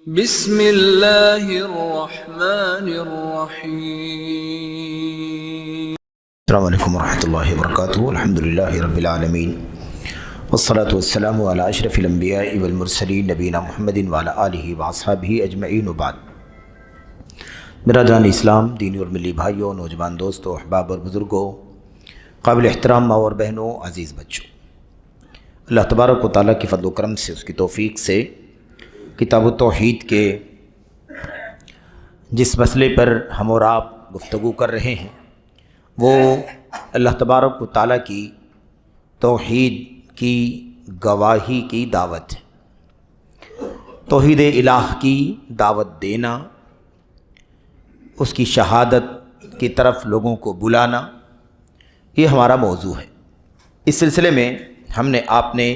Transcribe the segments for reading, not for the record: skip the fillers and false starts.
بسم اللہ الرحمن الرحیم۔ السلام علیکم ورحمۃ اللہ وبرکاتہ۔ الحمدللہ رب العالمین والصلاة والسلام علی اشرف الانبیاء والمرسلین نبینا محمد وعلی آلہ واصحابہ اجمعین وبعد۔ برادران اسلام، دینی اور ملی بھائیوں، نوجوان دوستوں، احباب اور بزرگوں، قابل احترام ماں اور بہنوں، عزیز بچوں، اللہ تبارک و تعالیٰ کی فضل و کرم سے، اس کی توفیق سے کتاب التوحید کے جس مسئلے پر ہم اور آپ گفتگو کر رہے ہیں وہ اللہ تبارک و تعالیٰ کی توحید کی گواہی کی دعوت ہے۔ توحید الہ کی دعوت دینا، اس کی شہادت کی طرف لوگوں کو بلانا، یہ ہمارا موضوع ہے۔ اس سلسلے میں ہم نے آپ نے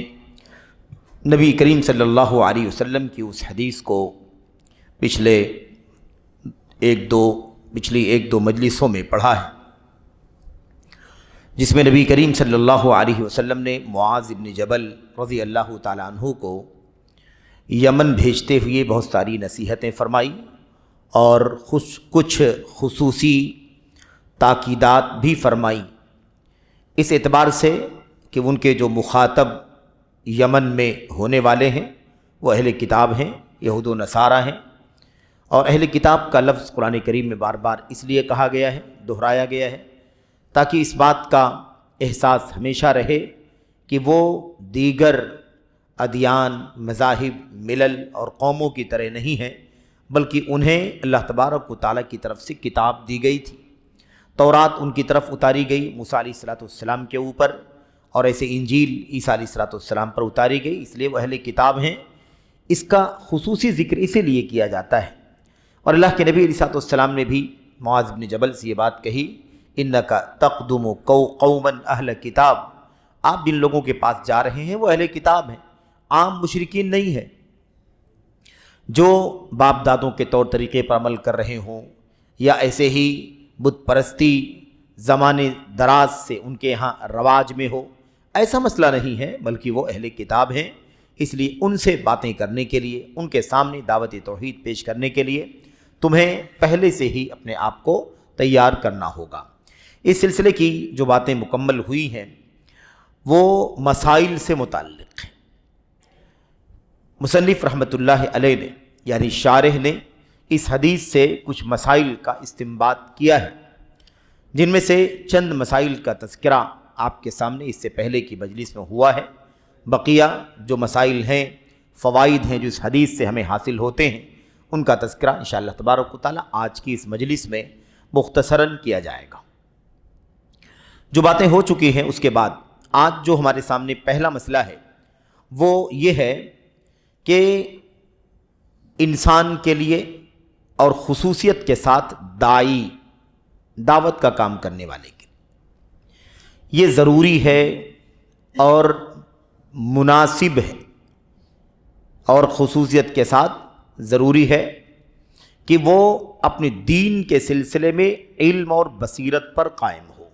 نبی کریم صلی اللہ علیہ وسلم کی اس حدیث کو پچھلی ایک دو مجلسوں میں پڑھا ہے، جس میں نبی کریم صلی اللہ علیہ وسلم نے معاذ بن جبل رضی اللہ تعالیٰ عنہ کو یمن بھیجتے ہوئے بہت ساری نصیحتیں فرمائی اور کچھ خصوصی تاکیدات بھی فرمائی، اس اعتبار سے کہ ان کے جو مخاطب یمن میں ہونے والے ہیں وہ اہل کتاب ہیں، یہود و نصارہ ہیں، اور اہل کتاب کا لفظ قرآن کریم میں بار بار اس لیے کہا گیا ہے، دہرایا گیا ہے، تاکہ اس بات کا احساس ہمیشہ رہے کہ وہ دیگر ادیان، مذاہب، ملل اور قوموں کی طرح نہیں ہیں، بلکہ انہیں اللہ تبارک و تعالیٰ کی طرف سے کتاب دی گئی تھی۔ تورات ان کی طرف اتاری گئی موسیٰ علیہ السلام کے اوپر، اور ایسے انجیل عیسیٰ علیہ السلام پر اتاری گئی، اس لیے وہ اہل کتاب ہیں۔ اس کا خصوصی ذکر اسی لیے کیا جاتا ہے، اور اللہ کے نبی علیہ السلام نے بھی معاذ بن جبل سے یہ بات کہی، اِنَّكَ تَقْدُمُ قَوْمًا أَهْلَ کتاب، آپ جن لوگوں کے پاس جا رہے ہیں وہ اہل کتاب ہیں، عام مشرکین نہیں ہیں جو باپ دادوں کے طور طریقے پر عمل کر رہے ہوں، یا ایسے ہی بت پرستی زمانے دراز سے ان کے ہاں رواج میں ہو، ایسا مسئلہ نہیں ہے، بلکہ وہ اہل کتاب ہیں۔ اس لیے ان سے باتیں کرنے کے لیے، ان کے سامنے دعوت توحید پیش کرنے کے لیے تمہیں پہلے سے ہی اپنے آپ کو تیار کرنا ہوگا۔ اس سلسلے کی جو باتیں مکمل ہوئی ہیں وہ مسائل سے متعلق ہیں۔ مصنف رحمۃ اللہ علیہ نے یعنی شارح نے اس حدیث سے کچھ مسائل کا استنباط کیا ہے، جن میں سے چند مسائل کا تذکرہ آپ کے سامنے اس سے پہلے کی مجلس میں ہوا ہے۔ بقیہ جو مسائل ہیں، فوائد ہیں جو اس حدیث سے ہمیں حاصل ہوتے ہیں، ان کا تذکرہ انشاءاللہ تبارک و تعالیٰ آج کی اس مجلس میں مختصراً کیا جائے گا۔ جو باتیں ہو چکی ہیں اس کے بعد آج جو ہمارے سامنے پہلا مسئلہ ہے وہ یہ ہے کہ انسان کے لیے اور خصوصیت کے ساتھ داعی، دعوت کا کام کرنے والے کے یہ ضروری ہے اور مناسب ہے، اور خصوصیت کے ساتھ ضروری ہے کہ وہ اپنے دین کے سلسلے میں علم اور بصیرت پر قائم ہو۔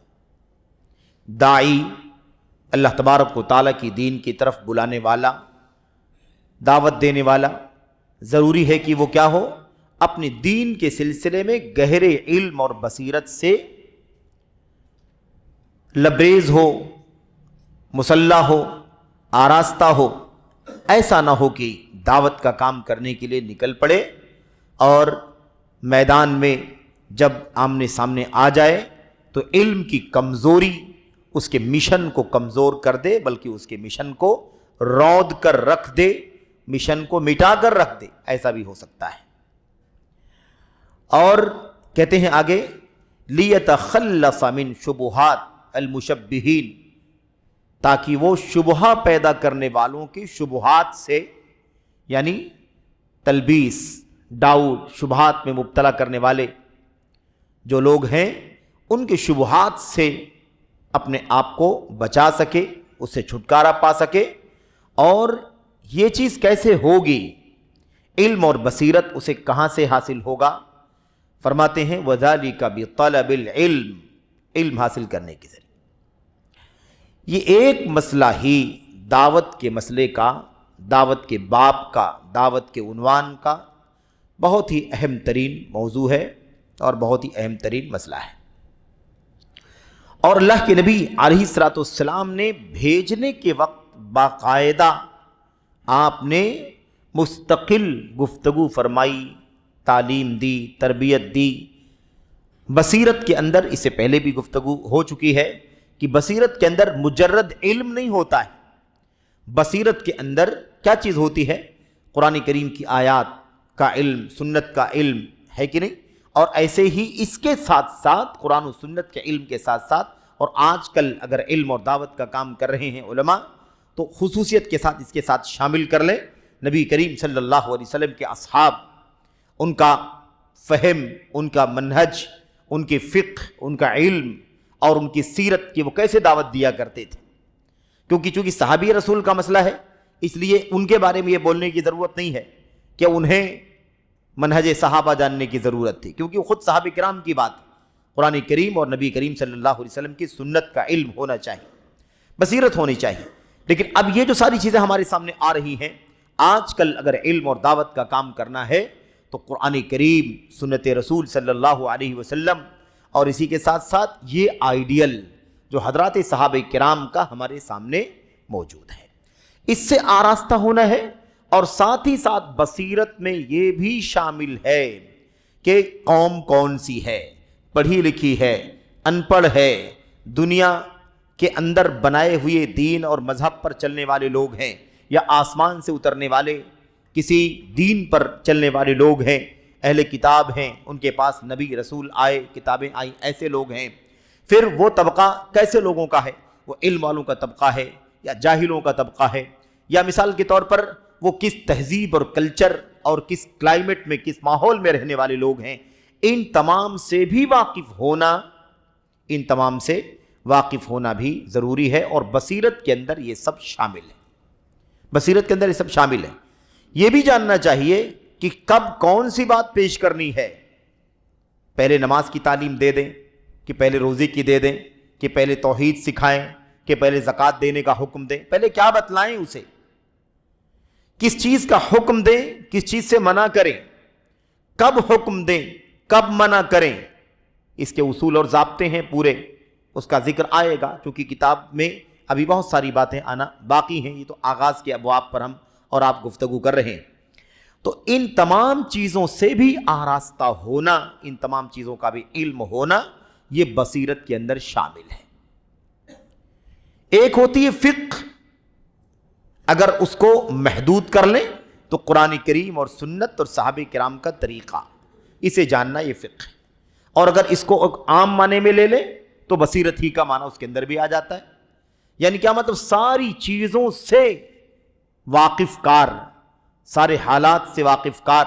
داعی، اللہ تبارک و تعالیٰ کی دین کی طرف بلانے والا، دعوت دینے والا، ضروری ہے کہ وہ کیا ہو؟ اپنے دین کے سلسلے میں گہرے علم اور بصیرت سے لبریز ہو، مسلح ہو، آراستہ ہو۔ ایسا نہ ہو کہ دعوت کا کام کرنے کے لیے نکل پڑے اور میدان میں جب آمنے سامنے آ جائے تو علم کی کمزوری اس کے مشن کو کمزور کر دے، بلکہ اس کے مشن کو رود کر رکھ دے، مشن کو مٹا کر رکھ دے، ایسا بھی ہو سکتا ہے۔ اور کہتے ہیں آگے، لِيَتَخَلَّصَ مِن شُبُہَاتِ الْمُشَبِّہِينَ، تاکہ وہ شبہہ پیدا کرنے والوں کی شبہات سے، یعنی تلبیس، ڈاؤٹ، شبہات میں مبتلا کرنے والے جو لوگ ہیں ان کے شبہات سے اپنے آپ کو بچا سکے، اس سے چھٹکارا پا سکے۔ اور یہ چیز کیسے ہوگی؟ علم اور بصیرت اسے کہاں سے حاصل ہوگا؟ فرماتے ہیں وَذَلِكَ بِطَلَبِ الْعِلْمِ، علم حاصل کرنے کے ذریعے۔ یہ ایک مسئلہ ہی دعوت کے مسئلے کا، دعوت کے باب کا، دعوت کے عنوان کا بہت ہی اہم ترین موضوع ہے اور بہت ہی اہم ترین مسئلہ ہے، اور اللہ کے نبی علیہ الصلوۃ والسلام نے بھیجنے کے وقت باقاعدہ آپ نے مستقل گفتگو فرمائی، تعلیم دی، تربیت دی۔ بصیرت کے اندر اس سے پہلے بھی گفتگو ہو چکی ہے کہ بصیرت کے اندر مجرد علم نہیں ہوتا ہے، بصیرت کے اندر کیا چیز ہوتی ہے؟ قرآن کریم کی آیات کا علم، سنت کا علم ہے کہ نہیں؟ اور ایسے ہی اس کے ساتھ ساتھ قرآن و سنت کے علم کے ساتھ ساتھ، اور آج کل اگر علم اور دعوت کا کام کر رہے ہیں علماء تو خصوصیت کے ساتھ اس کے ساتھ شامل کر لیں نبی کریم صلی اللہ علیہ وسلم کے اصحاب، ان کا فہم، ان کا منہج، ان کے فقہ، ان کا علم اور ان کی سیرت کہ وہ کیسے دعوت دیا کرتے تھے، کیونکہ چونکہ صحابی رسول کا مسئلہ ہے اس لیے ان کے بارے میں یہ بولنے کی ضرورت نہیں ہے کہ انہیں منہج صحابہ جاننے کی ضرورت تھی، کیونکہ وہ خود صحابہ کرام کی بات ہے۔ قرآن کریم اور نبی کریم صلی اللہ علیہ وسلم کی سنت کا علم ہونا چاہیے، بصیرت ہونی چاہیے۔ لیکن اب یہ جو ساری چیزیں ہمارے سامنے آ رہی ہیں، آج کل اگر علم اور دعوت کا کام کرنا ہے تو قرآن کریم، سنت رسول صلی اللہ علیہ وسلم اور اسی کے ساتھ ساتھ یہ آئیڈیل جو حضرات صحابہ کرام کا ہمارے سامنے موجود ہے، اس سے آراستہ ہونا ہے۔ اور ساتھ ہی ساتھ بصیرت میں یہ بھی شامل ہے کہ قوم کون سی ہے، پڑھی لکھی ہے، ان پڑھ ہے، دنیا کے اندر بنائے ہوئے دین اور مذہب پر چلنے والے لوگ ہیں، یا آسمان سے اترنے والے کسی دین پر چلنے والے لوگ ہیں، اہل کتاب ہیں، ان کے پاس نبی رسول آئے، کتابیں آئیں، ایسے لوگ ہیں۔ پھر وہ طبقہ کیسے لوگوں کا ہے؟ وہ علم والوں کا طبقہ ہے یا جاہلوں کا طبقہ ہے، یا مثال کے طور پر وہ کس تہذیب اور کلچر اور کس کلائمیٹ میں، کس ماحول میں رہنے والے لوگ ہیں۔ ان تمام سے بھی واقف ہونا بھی ضروری ہے، اور بصیرت کے اندر یہ سب شامل ہے، بصیرت کے اندر یہ سب شامل ہے۔ یہ بھی جاننا چاہیے کہ کب کون سی بات پیش کرنی ہے، پہلے نماز کی تعلیم دے دیں کہ پہلے روزے کی دے دیں، کہ پہلے توحید سکھائیں، کہ پہلے زکوٰۃ دینے کا حکم دیں، پہلے کیا بتلائیں اسے، کس چیز کا حکم دیں، کس چیز سے منع کریں، کب حکم دیں، کب منع کریں، اس کے اصول اور ضابطے ہیں پورے، اس کا ذکر آئے گا، کیونکہ کتاب میں ابھی بہت ساری باتیں آنا باقی ہیں، یہ تو آغاز کے ابواب پر ہم اور آپ گفتگو کر رہے ہیں۔ تو ان تمام چیزوں سے بھی آراستہ ہونا، ان تمام چیزوں کا بھی علم ہونا، یہ بصیرت کے اندر شامل ہے۔ ایک ہوتی ہے فقہ، اگر اس کو محدود کر لیں تو قرآن کریم اور سنت اور صحابہ کرام کا طریقہ، اسے جاننا یہ فقہ ہے، اور اگر اس کو عام معنی میں لے لیں تو بصیرت ہی کا معنی اس کے اندر بھی آ جاتا ہے۔ یعنی کیا مطلب؟ ساری چیزوں سے واقف کار، سارے حالات سے واقف کار۔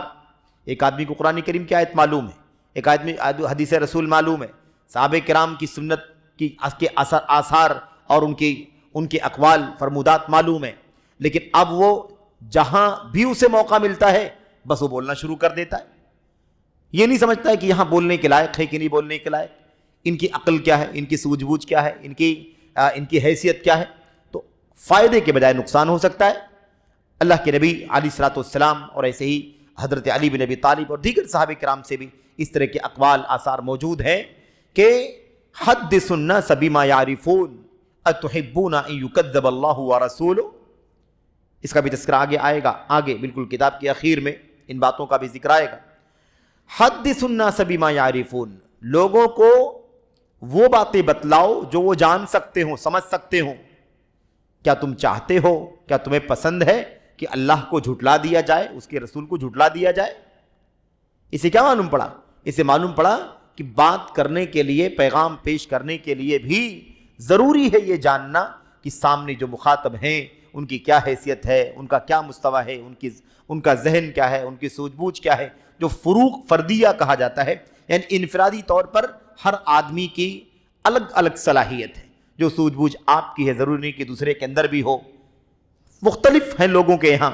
ایک آدمی کو قرآن کریم کی آیت معلوم ہے، ایک آدمی حدیث رسول معلوم ہے، صحابہ کرام کی سنت کے آثار اور ان کے اقوال فرمودات معلوم ہیں، لیکن اب وہ جہاں بھی اسے موقع ملتا ہے بس وہ بولنا شروع کر دیتا ہے، یہ نہیں سمجھتا ہے کہ یہاں بولنے کے لائق ہے کہ نہیں بولنے کے لائق، ان کی عقل کیا ہے، ان کی سوجھ بوجھ کیا ہے، ان کی حیثیت کیا ہے۔ تو فائدے کے بجائے نقصان ہو سکتا ہے۔ اللہ کے نبی علیہ الصلوۃ والسلام اور ایسے ہی حضرت علی بن ابی طالب اور دیگر صحابہ کرام سے بھی اس طرح کے اقوال آثار موجود ہیں کہ حدث الناس بما يعرفون اتحبون ان يكذب اللہ ورسولہ، اس کا بھی تذکرہ آگے آئے گا، آگے بالکل کتاب کے اخیر میں ان باتوں کا بھی ذکر آئے گا۔ حدث الناس بما يعرفون، لوگوں کو وہ باتیں بتلاؤ جو وہ جان سکتے ہوں، سمجھ سکتے ہوں۔ کیا تم چاہتے ہو، کیا تمہیں پسند ہے کہ اللہ کو جھٹلا دیا جائے، اس کے رسول کو جھٹلا دیا جائے؟ اسے کیا معلوم پڑا؟ اسے معلوم پڑا کہ بات کرنے کے لیے، پیغام پیش کرنے کے لیے بھی ضروری ہے یہ جاننا کہ سامنے جو مخاطب ہیں ان کی کیا حیثیت ہے، ان کا کیا مستویٰ ہے، ان کا ذہن کیا ہے، ان کی سوجھ بوجھ کیا ہے، جو فروق فردیہ کہا جاتا ہے، یعنی انفرادی طور پر ہر آدمی کی الگ الگ صلاحیت ہے۔ جو سوجھ بوجھ آپ کی ہے ضروری نہیں کہ دوسرے کے اندر بھی ہو، مختلف ہیں لوگوں کے یہاں،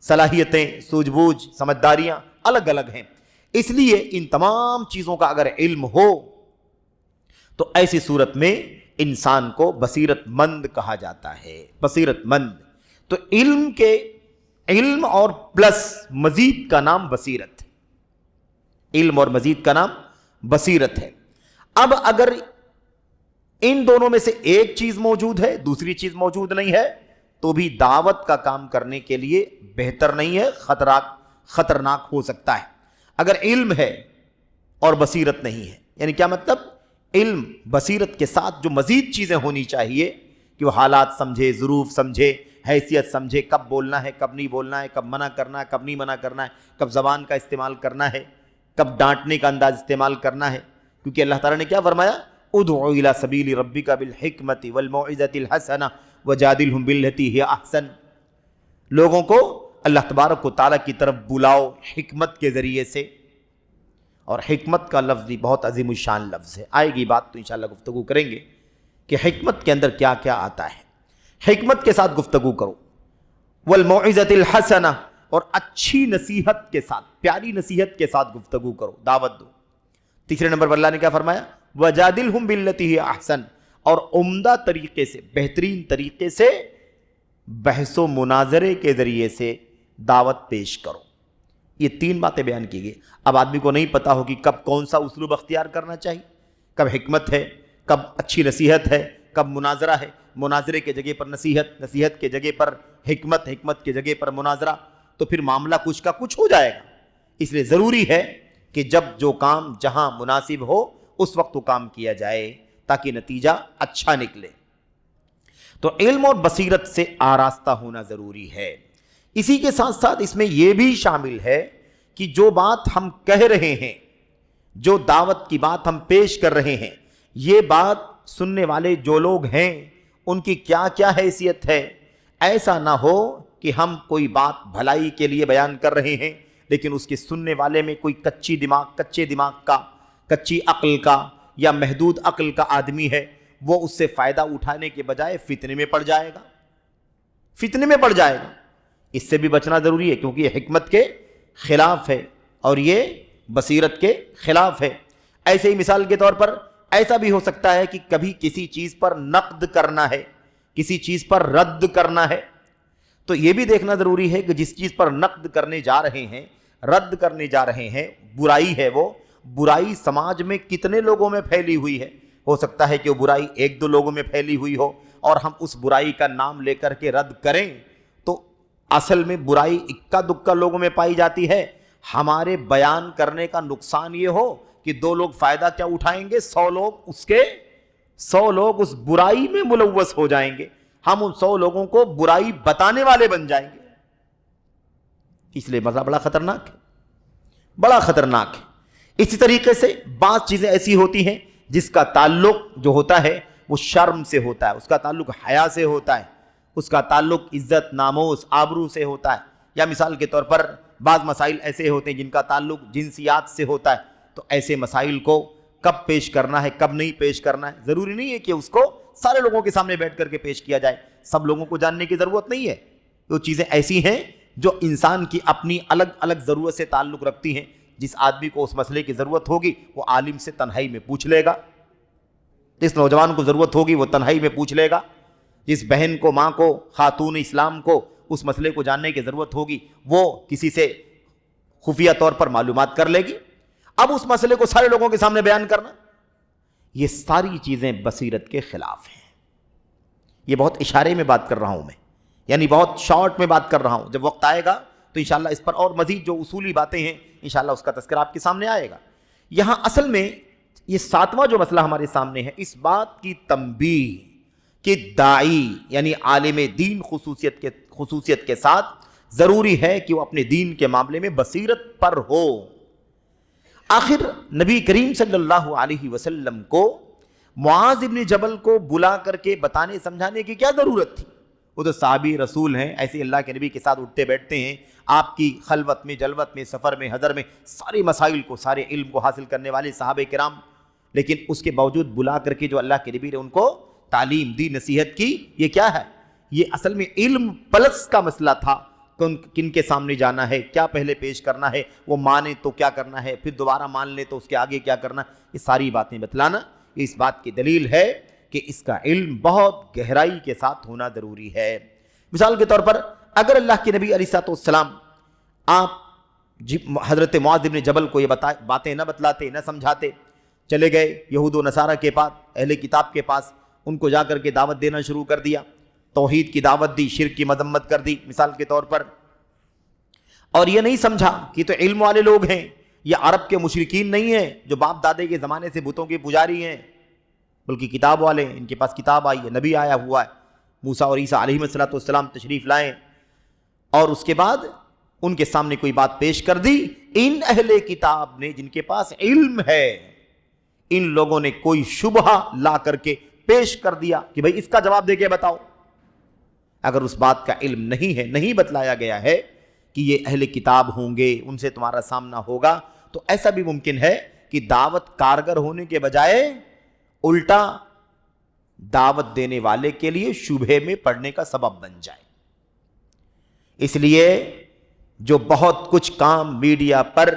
صلاحیتیں، سوجھ بوجھ، سمجھداریاں الگ الگ ہیں۔ اس لیے ان تمام چیزوں کا اگر علم ہو تو ایسی صورت میں انسان کو بصیرت مند کہا جاتا ہے، بصیرت مند۔ تو علم اور پلس مزید کا نام بصیرت، علم اور مزید کا نام بصیرت ہے۔ اب اگر ان دونوں میں سے ایک چیز موجود ہے، دوسری چیز موجود نہیں ہے، تو بھی دعوت کا کام کرنے کے لیے بہتر نہیں ہے، خطرناک ہو سکتا ہے۔ اگر علم ہے اور بصیرت نہیں ہے، یعنی کیا مطلب؟ علم بصیرت کے ساتھ جو مزید چیزیں ہونی چاہیے کہ وہ حالات سمجھے، ظروف سمجھے، حیثیت سمجھے، کب بولنا ہے، کب نہیں بولنا ہے، کب منع کرنا ہے، کب نہیں منع کرنا ہے، کب زبان کا استعمال کرنا ہے، کب ڈانٹنے کا انداز استعمال کرنا ہے، کیونکہ اللہ تعالیٰ نے کیا فرمایا؟ ادعو الی سبیل ربک بالحکمت والموعظۃ الحسنہ وجادلہم باللتی ہی احسن۔ لوگوں کو اللہ تبارک و تعالیٰ کی طرف بلاؤ حکمت کے ذریعے سے، اور حکمت کا لفظ بھی بہت عظیم الشان لفظ ہے، آئے گی بات تو انشاءاللہ گفتگو کریں گے کہ حکمت کے اندر کیا کیا آتا ہے۔ حکمت کے ساتھ گفتگو کرو، والموعظۃ الحسنہ، اور اچھی نصیحت کے ساتھ، پیاری نصیحت کے ساتھ گفتگو کرو، دعوت دو۔ تیسرے نمبر پر اللہ نے کیا فرمایا؟ وجادلہم باللتی ہی احسن، اور عمدہ طریقے سے، بہترین طریقے سے بحث و مناظرے کے ذریعے سے دعوت پیش کرو۔ یہ تین باتیں بیان کی گئی۔ اب آدمی کو نہیں پتا ہو کہ کب کون سا اسلوب اختیار کرنا چاہیے، کب حکمت ہے، کب اچھی نصیحت ہے، کب مناظرہ ہے، مناظرے کے جگہ پر نصیحت، نصیحت کے جگہ پر حکمت، حکمت کے جگہ پر مناظرہ، تو پھر معاملہ کچھ کا کچھ ہو جائے گا۔ اس لیے ضروری ہے کہ جب جو کام جہاں مناسب ہو اس وقت وہ کام کیا جائے تاکہ نتیجہ اچھا نکلے۔ تو علم اور بصیرت سے آراستہ ہونا ضروری ہے۔ اسی کے ساتھ ساتھ اس میں یہ بھی شامل ہے کہ جو بات ہم کہہ رہے ہیں، جو دعوت کی بات ہم پیش کر رہے ہیں، یہ بات سننے والے جو لوگ ہیں ان کی کیا کیا حیثیت ہے۔ ایسا نہ ہو کہ ہم کوئی بات بھلائی کے لیے بیان کر رہے ہیں لیکن اس کے سننے والے میں کوئی کچے دماغ کا، کچی عقل کا یا محدود عقل کا آدمی ہے، وہ اس سے فائدہ اٹھانے کے بجائے فتنے میں پڑ جائے گا۔ اس سے بھی بچنا ضروری ہے کیونکہ یہ حکمت کے خلاف ہے اور یہ بصیرت کے خلاف ہے۔ ایسے ہی مثال کے طور پر ایسا بھی ہو سکتا ہے کہ کبھی کسی چیز پر نقد کرنا ہے، کسی چیز پر رد کرنا ہے، تو یہ بھی دیکھنا ضروری ہے کہ جس چیز پر نقد کرنے جا رہے ہیں، رد کرنے جا رہے ہیں، برائی ہے، وہ برائی سماج میں کتنے لوگوں میں پھیلی ہوئی ہے۔ ہو سکتا ہے کہ وہ برائی ایک دو لوگوں میں پھیلی ہوئی ہو اور ہم اس برائی کا نام لے کر کے رد کریں تو اصل میں برائی اکا دکا لوگوں میں پائی جاتی ہے۔ ہمارے بیان کرنے کا نقصان یہ ہو کہ دو لوگ فائدہ کیا اٹھائیں گے، 100 لوگ اس برائی میں ملوث ہو جائیں گے، ہم ان 100 لوگوں کو برائی بتانے والے بن جائیں گے۔ اس لیے مسئلہ بڑا خطرناک ہے۔ اسی طریقے سے بعض چیزیں ایسی ہوتی ہیں جس کا تعلق جو ہوتا ہے وہ شرم سے ہوتا ہے، اس کا تعلق حیا سے ہوتا ہے، اس کا تعلق عزت، ناموس، آبرو سے ہوتا ہے، یا مثال کے طور پر بعض مسائل ایسے ہوتے ہیں جن کا تعلق جنسیات سے ہوتا ہے، تو ایسے مسائل کو کب پیش کرنا ہے، کب نہیں پیش کرنا ہے، ضروری نہیں ہے کہ اس کو سارے لوگوں کے سامنے بیٹھ کر کے پیش کیا جائے، سب لوگوں کو جاننے کی ضرورت نہیں ہے۔ وہ چیزیں ایسی ہیں جو انسان کی اپنی الگ الگ ضرورت سے تعلق رکھتی ہیں۔ جس آدمی کو اس مسئلے کی ضرورت ہوگی وہ عالم سے تنہائی میں پوچھ لے گا، جس نوجوان کو ضرورت ہوگی وہ تنہائی میں پوچھ لے گا، جس بہن کو، ماں کو، خاتون اسلام کو اس مسئلے کو جاننے کی ضرورت ہوگی وہ کسی سے خفیہ طور پر معلومات کر لے گی۔ اب اس مسئلے کو سارے لوگوں کے سامنے بیان کرنا، یہ ساری چیزیں بصیرت کے خلاف ہیں۔ یہ بہت اشارے میں بات کر رہا ہوں میں، یعنی بہت شارٹ میں بات کر رہا ہوں، جب وقت آئے گا تو انشاءاللہ اس پر اور مزید جو اصولی باتیں ہیں انشاءاللہ اس کا تذکرہ آپ کے سامنے آئے گا۔ یہاں اصل میں یہ 7واں جو مسئلہ ہمارے سامنے ہے، اس بات کی تنبیہ کہ داعی یعنی عالم دین خصوصیت کے ساتھ ضروری ہے کہ وہ اپنے دین کے معاملے میں بصیرت پر ہو۔ آخر نبی کریم صلی اللہ علیہ وسلم کو معاذ ابن جبل کو بلا کر کے بتانے سمجھانے کی کیا ضرورت تھی؟ وہ تو صحابی رسول ہیں، ایسے اللہ کے نبی کے ساتھ اٹھتے بیٹھتے ہیں، آپ کی خلوت میں، جلوت میں، سفر میں، حضر میں سارے مسائل کو، سارے علم کو حاصل کرنے والے صحابہ کرام، لیکن اس کے باوجود بلا کر کے جو اللہ کے نبی نے ان کو تعلیم دی، نصیحت کی، یہ کیا ہے؟ یہ اصل میں علم پلس کا مسئلہ تھا۔ کن کے سامنے جانا ہے، کیا پہلے پیش کرنا ہے، وہ مانے تو کیا کرنا ہے، پھر دوبارہ مان لے تو اس کے آگے کیا کرنا، یہ ساری باتیں بتلانا اس بات کی دلیل ہے کہ اس کا علم بہت گہرائی کے ساتھ ہونا ضروری ہے۔ مثال کے طور پر اگر اللہ کے نبی علیہ الصلوۃ والسلام آپ حضرت معاذ بن جبل کو یہ باتیں نہ بتلاتے، نہ سمجھاتے، چلے گئے یہود و نصارہ کے پاس، اہل کتاب کے پاس، ان کو جا کر کے دعوت دینا شروع کر دیا، توحید کی دعوت دی، شرک کی مذمت کر دی مثال کے طور پر، اور یہ نہیں سمجھا کہ تو علم والے لوگ ہیں، یہ عرب کے مشرکین نہیں ہیں جو باپ دادے کے زمانے سے بتوں کے پجاری ہیں، بلکہ کتاب والے ہیں، ان کے پاس کتاب آئی ہے، نبی آیا ہوا ہے، موسیٰ اور عیسیٰ علیہ السلام تشریف لائے، اور اس کے بعد ان کے سامنے کوئی بات پیش کر دی، ان اہل کتاب نے جن کے پاس علم ہے، ان لوگوں نے کوئی شبہہ لا کر کے پیش کر دیا کہ بھئی اس کا جواب دے کے بتاؤ۔ اگر اس بات کا علم نہیں ہے، نہیں بتلایا گیا ہے کہ یہ اہل کتاب ہوں گے، ان سے تمہارا سامنا ہوگا، تو ایسا بھی ممکن ہے کہ دعوت کارگر ہونے کے بجائے الٹا دعوت دینے والے کے لیے شبہے میں پڑنے کا سبب بن جائے۔ اس لیے جو بہت کچھ کام میڈیا پر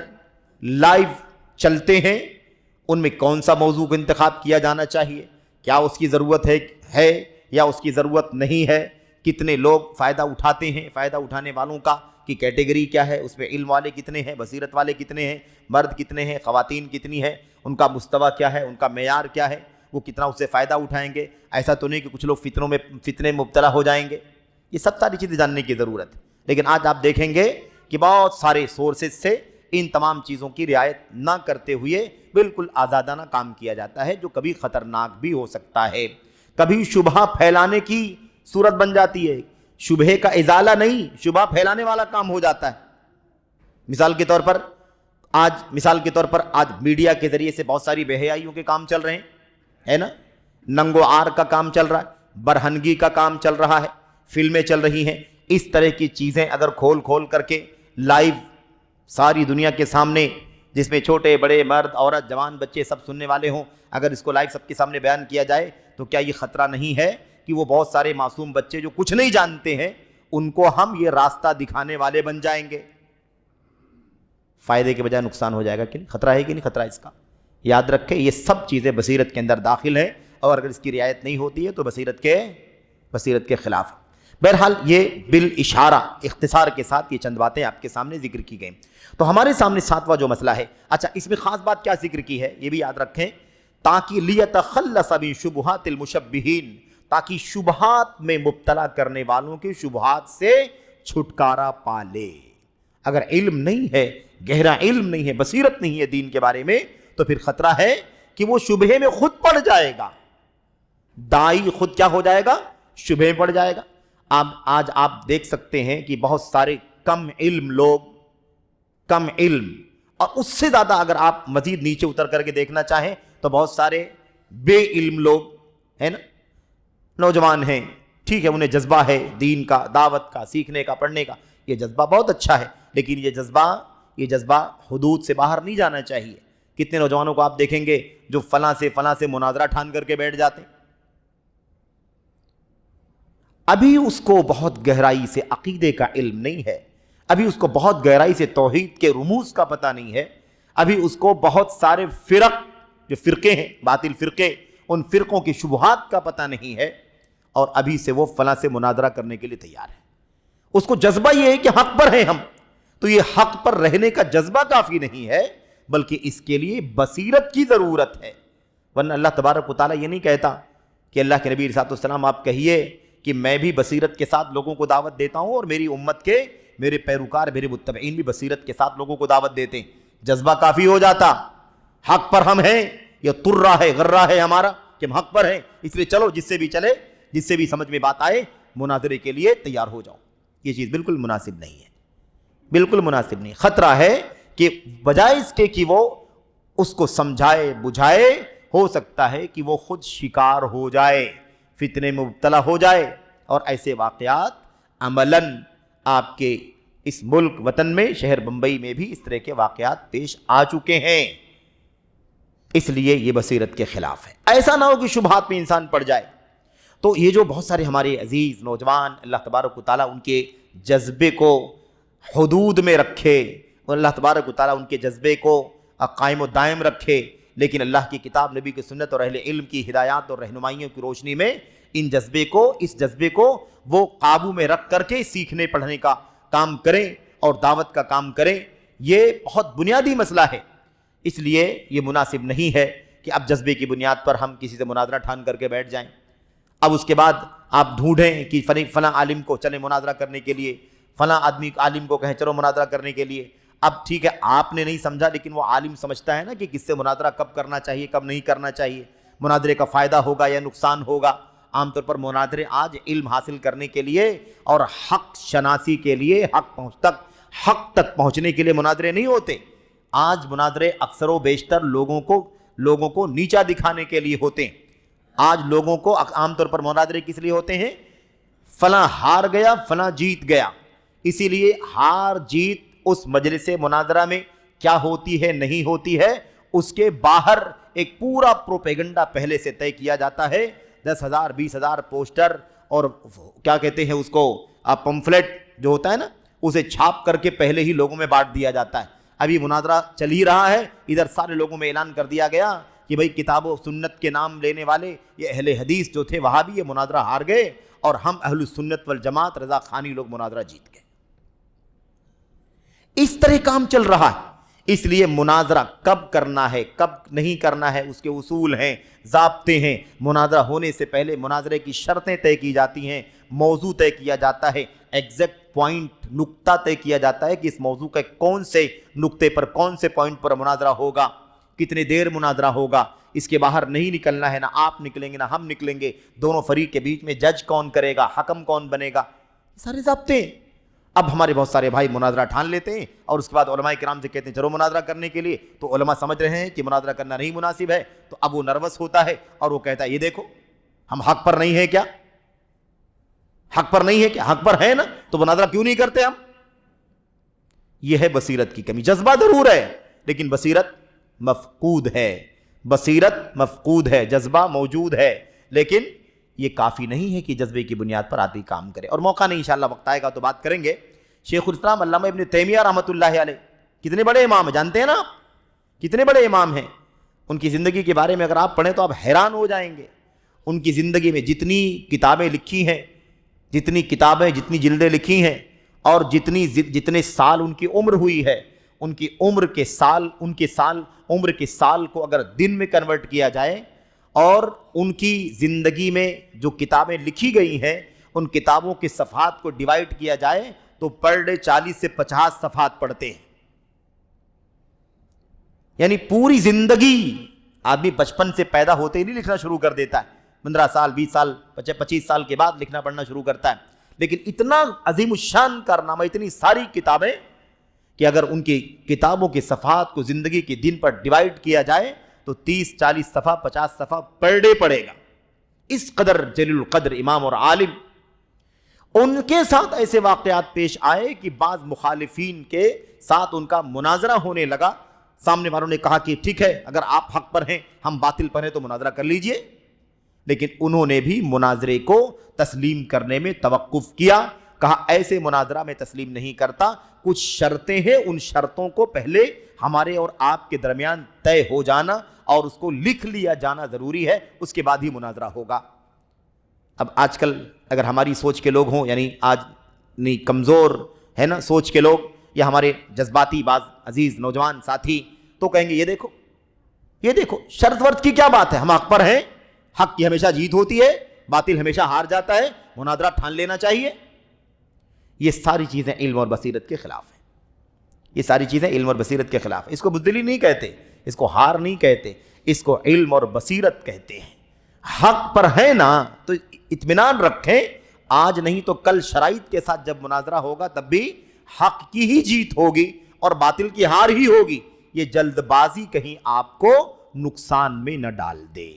لائیو چلتے ہیں، ان میں کون سا موضوع کا انتخاب کیا جانا چاہیے، کیا اس کی ضرورت ہے یا اس کی ضرورت نہیں ہے، کتنے لوگ فائدہ اٹھاتے ہیں، فائدہ اٹھانے والوں کا کی کیٹیگری کیا ہے، اس میں علم والے کتنے ہیں، بصیرت والے کتنے ہیں، مرد کتنے ہیں، خواتین کتنی ہیں، ان کا مستویٰ کیا ہے، ان کا معیار کیا ہے، وہ کتنا اس سے فائدہ اٹھائیں گے۔ ایسا تو نہیں کہ کچھ لوگ فتنے میں مبتلا ہو جائیں گے، یہ سب ساری چیزیں جاننے کی ضرورت ہے۔ لیکن آج آپ دیکھیں گے کہ بہت سارے سورسز سے ان تمام چیزوں کی رعایت نہ کرتے ہوئے بالکل آزادانہ کام کیا جاتا ہے، جو کبھی خطرناک بھی ہو سکتا ہے، کبھی شبہ پھیلانے کی صورت بن جاتی ہے، شبہے کا ازالہ نہیں، شبہ پھیلانے والا کام ہو جاتا ہے۔ مثال کے طور پر آج میڈیا کے ذریعے سے بہت ساری بے حیائیوں کے کام چل رہے ہیں، ہے نا، ننگ و عار کا کام چل رہا ہے، برہنگی کا کام چل رہا ہے، فلمیں چل رہی ہیں، اس طرح کی چیزیں اگر کھول کر کے لائیو ساری دنیا کے سامنے، جس میں چھوٹے بڑے مرد عورت جوان بچے سب سننے والے ہوں، اگر اس کو لائیو سب کے سامنے بیان کیا جائے تو کیا یہ خطرہ نہیں ہے کہ وہ بہت سارے معصوم بچے جو کچھ نہیں جانتے ہیں ان کو ہم یہ راستہ دکھانے والے بن جائیں گے؟ فائدے کے بجائے نقصان ہو جائے گا کہ نہیں؟ خطرہ ہے کہ نہیں خطرہ اس کا؟ یاد رکھیں یہ سب چیزیں بصیرت کے اندر داخل ہیں، اور اگر اس کی رعایت نہیں ہوتی ہے تو بصیرت کے خلاف ہے۔ بہرحال یہ بالاشارہ اختصار کے ساتھ یہ چند باتیں آپ کے سامنے ذکر کی گئیں۔ تو ہمارے سامنے ساتواں جو مسئلہ ہے، اچھا اس میں خاص بات کیا ذکر کی ہے یہ بھی یاد رکھیں، تاکہ لیتخلص من شبہات المشبہین، تاکہ شبہات میں مبتلا کرنے والوں کے شبہات سے چھٹکارا پا لے۔ اگر علم نہیں ہے، گہرا علم نہیں ہے، بصیرت نہیں ہے دین کے بارے میں، تو پھر خطرہ ہے کہ وہ شبہے میں خود پڑ جائے گا، دائی خود کیا ہو جائے گا؟ شبہے میں پڑ جائے گا۔ آج آپ دیکھ سکتے ہیں کہ بہت سارے کم علم، اور اس سے زیادہ اگر آپ مزید نیچے اتر کر کے دیکھنا چاہیں تو بہت سارے بے علم لوگ ہیں نا، نوجوان ہیں، ٹھیک ہے، انہیں جذبہ ہے دین کا، دعوت کا، سیکھنے کا، پڑھنے کا، یہ جذبہ بہت اچھا ہے، لیکن یہ جذبہ حدود سے باہر نہیں جانا چاہیے۔ کتنے نوجوانوں کو آپ دیکھیں گے جو فلاں سے مناظرہ ٹھان کر کے بیٹھ جاتے ہیں، ابھی اس کو بہت گہرائی سے عقیدے کا علم نہیں ہے، ابھی اس کو بہت گہرائی سے توحید کے رموز کا پتہ نہیں ہے، ابھی اس کو بہت سارے جو فرقے ہیں، باطل فرقے، ان فرقوں کی شبہات کا پتہ نہیں ہے، اور ابھی سے وہ فلاں سے مناظرہ کرنے کے لیے تیار ہے۔ اس کو جذبہ یہ ہے کہ حق پر ہیں ہم، تو یہ حق پر رہنے کا جذبہ کافی نہیں ہے، بلکہ اس کے لیے بصیرت کی ضرورت ہے۔ ورنہ اللہ تبارک و تعالیٰ یہ نہیں کہتا کہ اللہ کے نبی علیہ السلام آپ کہیے کہ میں بھی بصیرت کے ساتھ لوگوں کو دعوت دیتا ہوں، اور میری امت کے میرے پیروکار، میرے متبعین بھی بصیرت کے ساتھ لوگوں کو دعوت دیتے ہیں، جذبہ کافی ہو جاتا۔ حق پر ہم ہیں، یہ ترہ ہے، غرہ ہے ہمارا کہ ہم حق پر ہیں، اس لیے چلو جس سے بھی چلے، جس سے بھی سمجھ میں بات آئے، مناظرے کے لیے تیار ہو جاؤ۔ یہ چیز بالکل مناسب نہیں ہے، بالکل مناسب نہیں۔ خطرہ ہے کہ بجائے اس کے کہ وہ اس کو سمجھائے بجھائے، ہو سکتا ہے کہ وہ خود شکار ہو جائے، فتنے میں مبتلا ہو جائے، اور ایسے واقعات عملاً آپ کے اس ملک وطن میں، شہر بمبئی میں بھی اس طرح کے واقعات پیش آ چکے ہیں۔ اس لیے یہ بصیرت کے خلاف ہے۔ ایسا نہ ہو کہ شبہات میں انسان پڑ جائے۔ تو یہ جو بہت سارے ہمارے عزیز نوجوان، اللہ تبارک و تعالیٰ ان کے جذبے کو حدود میں رکھے، اور اللہ تبارک و تعالیٰ ان کے جذبے کو قائم و دائم رکھے، لیکن اللہ کی کتاب، نبی کی سنت اور اہل علم کی ہدایات اور رہنمائیوں کی روشنی میں اس جذبے کو وہ قابو میں رکھ کر کے سیکھنے پڑھنے کا کام کریں اور دعوت کا کام کریں۔ یہ بہت بنیادی مسئلہ ہے، اس لیے یہ مناسب نہیں ہے کہ اب جذبے کی بنیاد پر ہم کسی سے مناظرہ ٹھان کر کے بیٹھ جائیں۔ اب اس کے بعد آپ ڈھونڈیں کہ فلاں عالم کو چلیں مناظرہ کرنے کے لیے، فلاں آدمی عالم کو کہیں چلو مناظرہ کرنے کے لیے۔ اب ٹھیک ہے آپ نے نہیں سمجھا، لیکن وہ عالم سمجھتا ہے نا کہ کس سے مناظرہ کب کرنا چاہیے کب نہیں کرنا چاہیے، مناظرے کا فائدہ ہوگا یا نقصان ہوگا۔ عام طور پر مناظرے آج علم حاصل کرنے کے لیے اور حق شناسی کے لیے، حق تک پہنچنے کے لیے مناظرے نہیں ہوتے۔ آج مناظرے اکثر و بیشتر لوگوں کو نیچا دکھانے کے لیے ہوتے ہیں۔ آج لوگوں کو عام طور پر مناظرے کس لیے ہوتے ہیں؟ فلاں ہار گیا فلاں جیت گیا، اسی لیے ہار جیت اس مجلس مناظرہ میں کیا ہوتی ہے نہیں ہوتی ہے، اس کے باہر ایک پورا پروپیگنڈا پہلے سے طے کیا جاتا ہے۔ 10,000 20,000 پوسٹر اور کیا کہتے ہیں اس کو پمفلٹ جو ہوتا ہے نا، اسے چھاپ کر کے پہلے ہی لوگوں میں بانٹ دیا جاتا ہے۔ ابھی مناظرہ چل ہی رہا ہے، ادھر سارے لوگوں میں اعلان کر دیا گیا کہ بھئی کتاب و سنت کے نام لینے والے یہ اہل حدیث جو تھے وہاں بھی یہ مناظرہ ہار گئے، اور ہم اہل السنت والجماعت رضا خانی لوگ مناظرہ جیت گئے۔ اس طرح کام چل رہا ہے۔ اس لیے مناظرہ کب کرنا ہے کب نہیں کرنا ہے، اس کے اصول ہیں، ضابطے ہیں۔ مناظرہ ہونے سے پہلے مناظرے کی شرطیں طے کی جاتی ہیں، موضوع طے کیا جاتا ہے، ایگزیکٹ پوائنٹ نقطہ طے کیا جاتا ہے کہ اس موضوع کے کون سے نقطے پر کون سے پوائنٹ پر مناظرہ ہوگا، کتنے دیر مناظرہ ہوگا۔ اس کے باہر نہیں نکلنا ہے، نہ آپ نکلیں گے نہ ہم نکلیں گے، دونوں فریق کے بیچ میں جج کون کرے گا، حکم کون بنے گا، سارے ضابطے ہیں۔ اب ہمارے بہت سارے بھائی مناظرہ ٹھان لیتے ہیں اور اس کے بعد علماء کرام سے کہتے ہیں چلو مناظرہ کرنے کے لیے، تو علماء سمجھ رہے ہیں کہ مناظرہ کرنا نہیں مناسب ہے، تو اب وہ نروس ہوتا ہے اور وہ کہتا ہے یہ دیکھو ہم حق پر نہیں ہیں کیا، حق پر نہیں ہے کیا، حق پر ہے نا، تو مناظرہ کیوں نہیں کرتے ہم۔ یہ ہے بصیرت کی کمی۔ جذبہ ضرور ہے لیکن بصیرت مفقود ہے، بصیرت مفقود ہے، جذبہ موجود ہے لیکن یہ کافی نہیں ہے کہ جذبے کی بنیاد پر آدمی کام کرے۔ اور موقع نہیں، انشاءاللہ وقت آئے گا تو بات کریں گے۔ شیخ الاسلام علامہ ابن تیمیہ رحمۃ اللہ علیہ کتنے بڑے امام ہیں، جانتے ہیں نا آپ کتنے بڑے امام ہیں۔ ان کی زندگی کے بارے میں اگر آپ پڑھیں تو آپ حیران ہو جائیں گے۔ ان کی زندگی میں جتنی کتابیں لکھی ہیں، جتنی جلدیں لکھی ہیں، اور جتنے سال ان کی عمر ہوئی ہے، ان کی عمر کے سال کو اگر دن میں کنورٹ کیا جائے اور ان کی زندگی میں جو کتابیں لکھی گئی ہیں ان کتابوں کے صفحات کو ڈیوائڈ کیا جائے تو پر ڈے 40 سے 50 صفحات پڑھتے ہیں۔ یعنی پوری زندگی، آدمی بچپن سے پیدا ہوتے ہی نہیں لکھنا شروع کر دیتا ہے، 15 سال 20 سال 25 سال کے بعد لکھنا پڑھنا شروع کرتا ہے، لیکن اتنا عظیم الشان کارنامہ، اتنی ساری کتابیں کہ اگر ان کی کتابوں کے صفحات کو زندگی کے دن پر ڈیوائڈ کیا جائے تو 30-40 صفحہ 50 صفحہ پر ڈے پڑے گا۔ اس قدر جلیل القدر امام اور عالم۔ ان کے ساتھ ایسے واقعات پیش آئے کہ بعض مخالفین کے ساتھ ان کا مناظرہ ہونے لگا، سامنے والوں نے کہا کہ ٹھیک ہے اگر آپ حق پر ہیں ہم باطل پر ہیں تو مناظرہ کر لیجئے، لیکن انہوں نے بھی مناظرے کو تسلیم کرنے میں توقف کیا، کہا ایسے مناظرہ میں تسلیم نہیں کرتا، کچھ شرطیں ہیں، ان شرطوں کو پہلے ہمارے اور آپ کے درمیان طے ہو جانا اور اس کو لکھ لیا جانا ضروری ہے، اس کے بعد ہی مناظرہ ہوگا۔ اب آج کل اگر ہماری سوچ کے لوگ ہوں، یعنی آج نہیں کمزور ہے نا سوچ کے لوگ، یا ہمارے جذباتی بعض عزیز نوجوان ساتھی، تو کہیں گے یہ دیکھو شرط ورط کی کیا بات ہے، ہم حق پر ہیں، حق کی ہمیشہ جیت ہوتی ہے، باطل ہمیشہ ہار جاتا ہے، مناظرہ ٹھان لینا چاہیے۔ یہ ساری چیزیں علم اور بصیرت کے خلاف ہیں، یہ ساری چیزیں علم اور بصیرت کے خلاف ہیں۔ اس کو بزدلی نہیں کہتے، اس کو ہار نہیں کہتے، اس کو علم اور بصیرت کہتے ہیں۔ حق پر ہے نا تو اطمینان رکھیں، آج نہیں تو کل شرائط کے ساتھ جب مناظرہ ہوگا تب بھی حق کی ہی جیت ہوگی اور باطل کی ہار ہی ہوگی۔ یہ جلد بازی کہیں آپ کو نقصان میں نہ ڈال دے،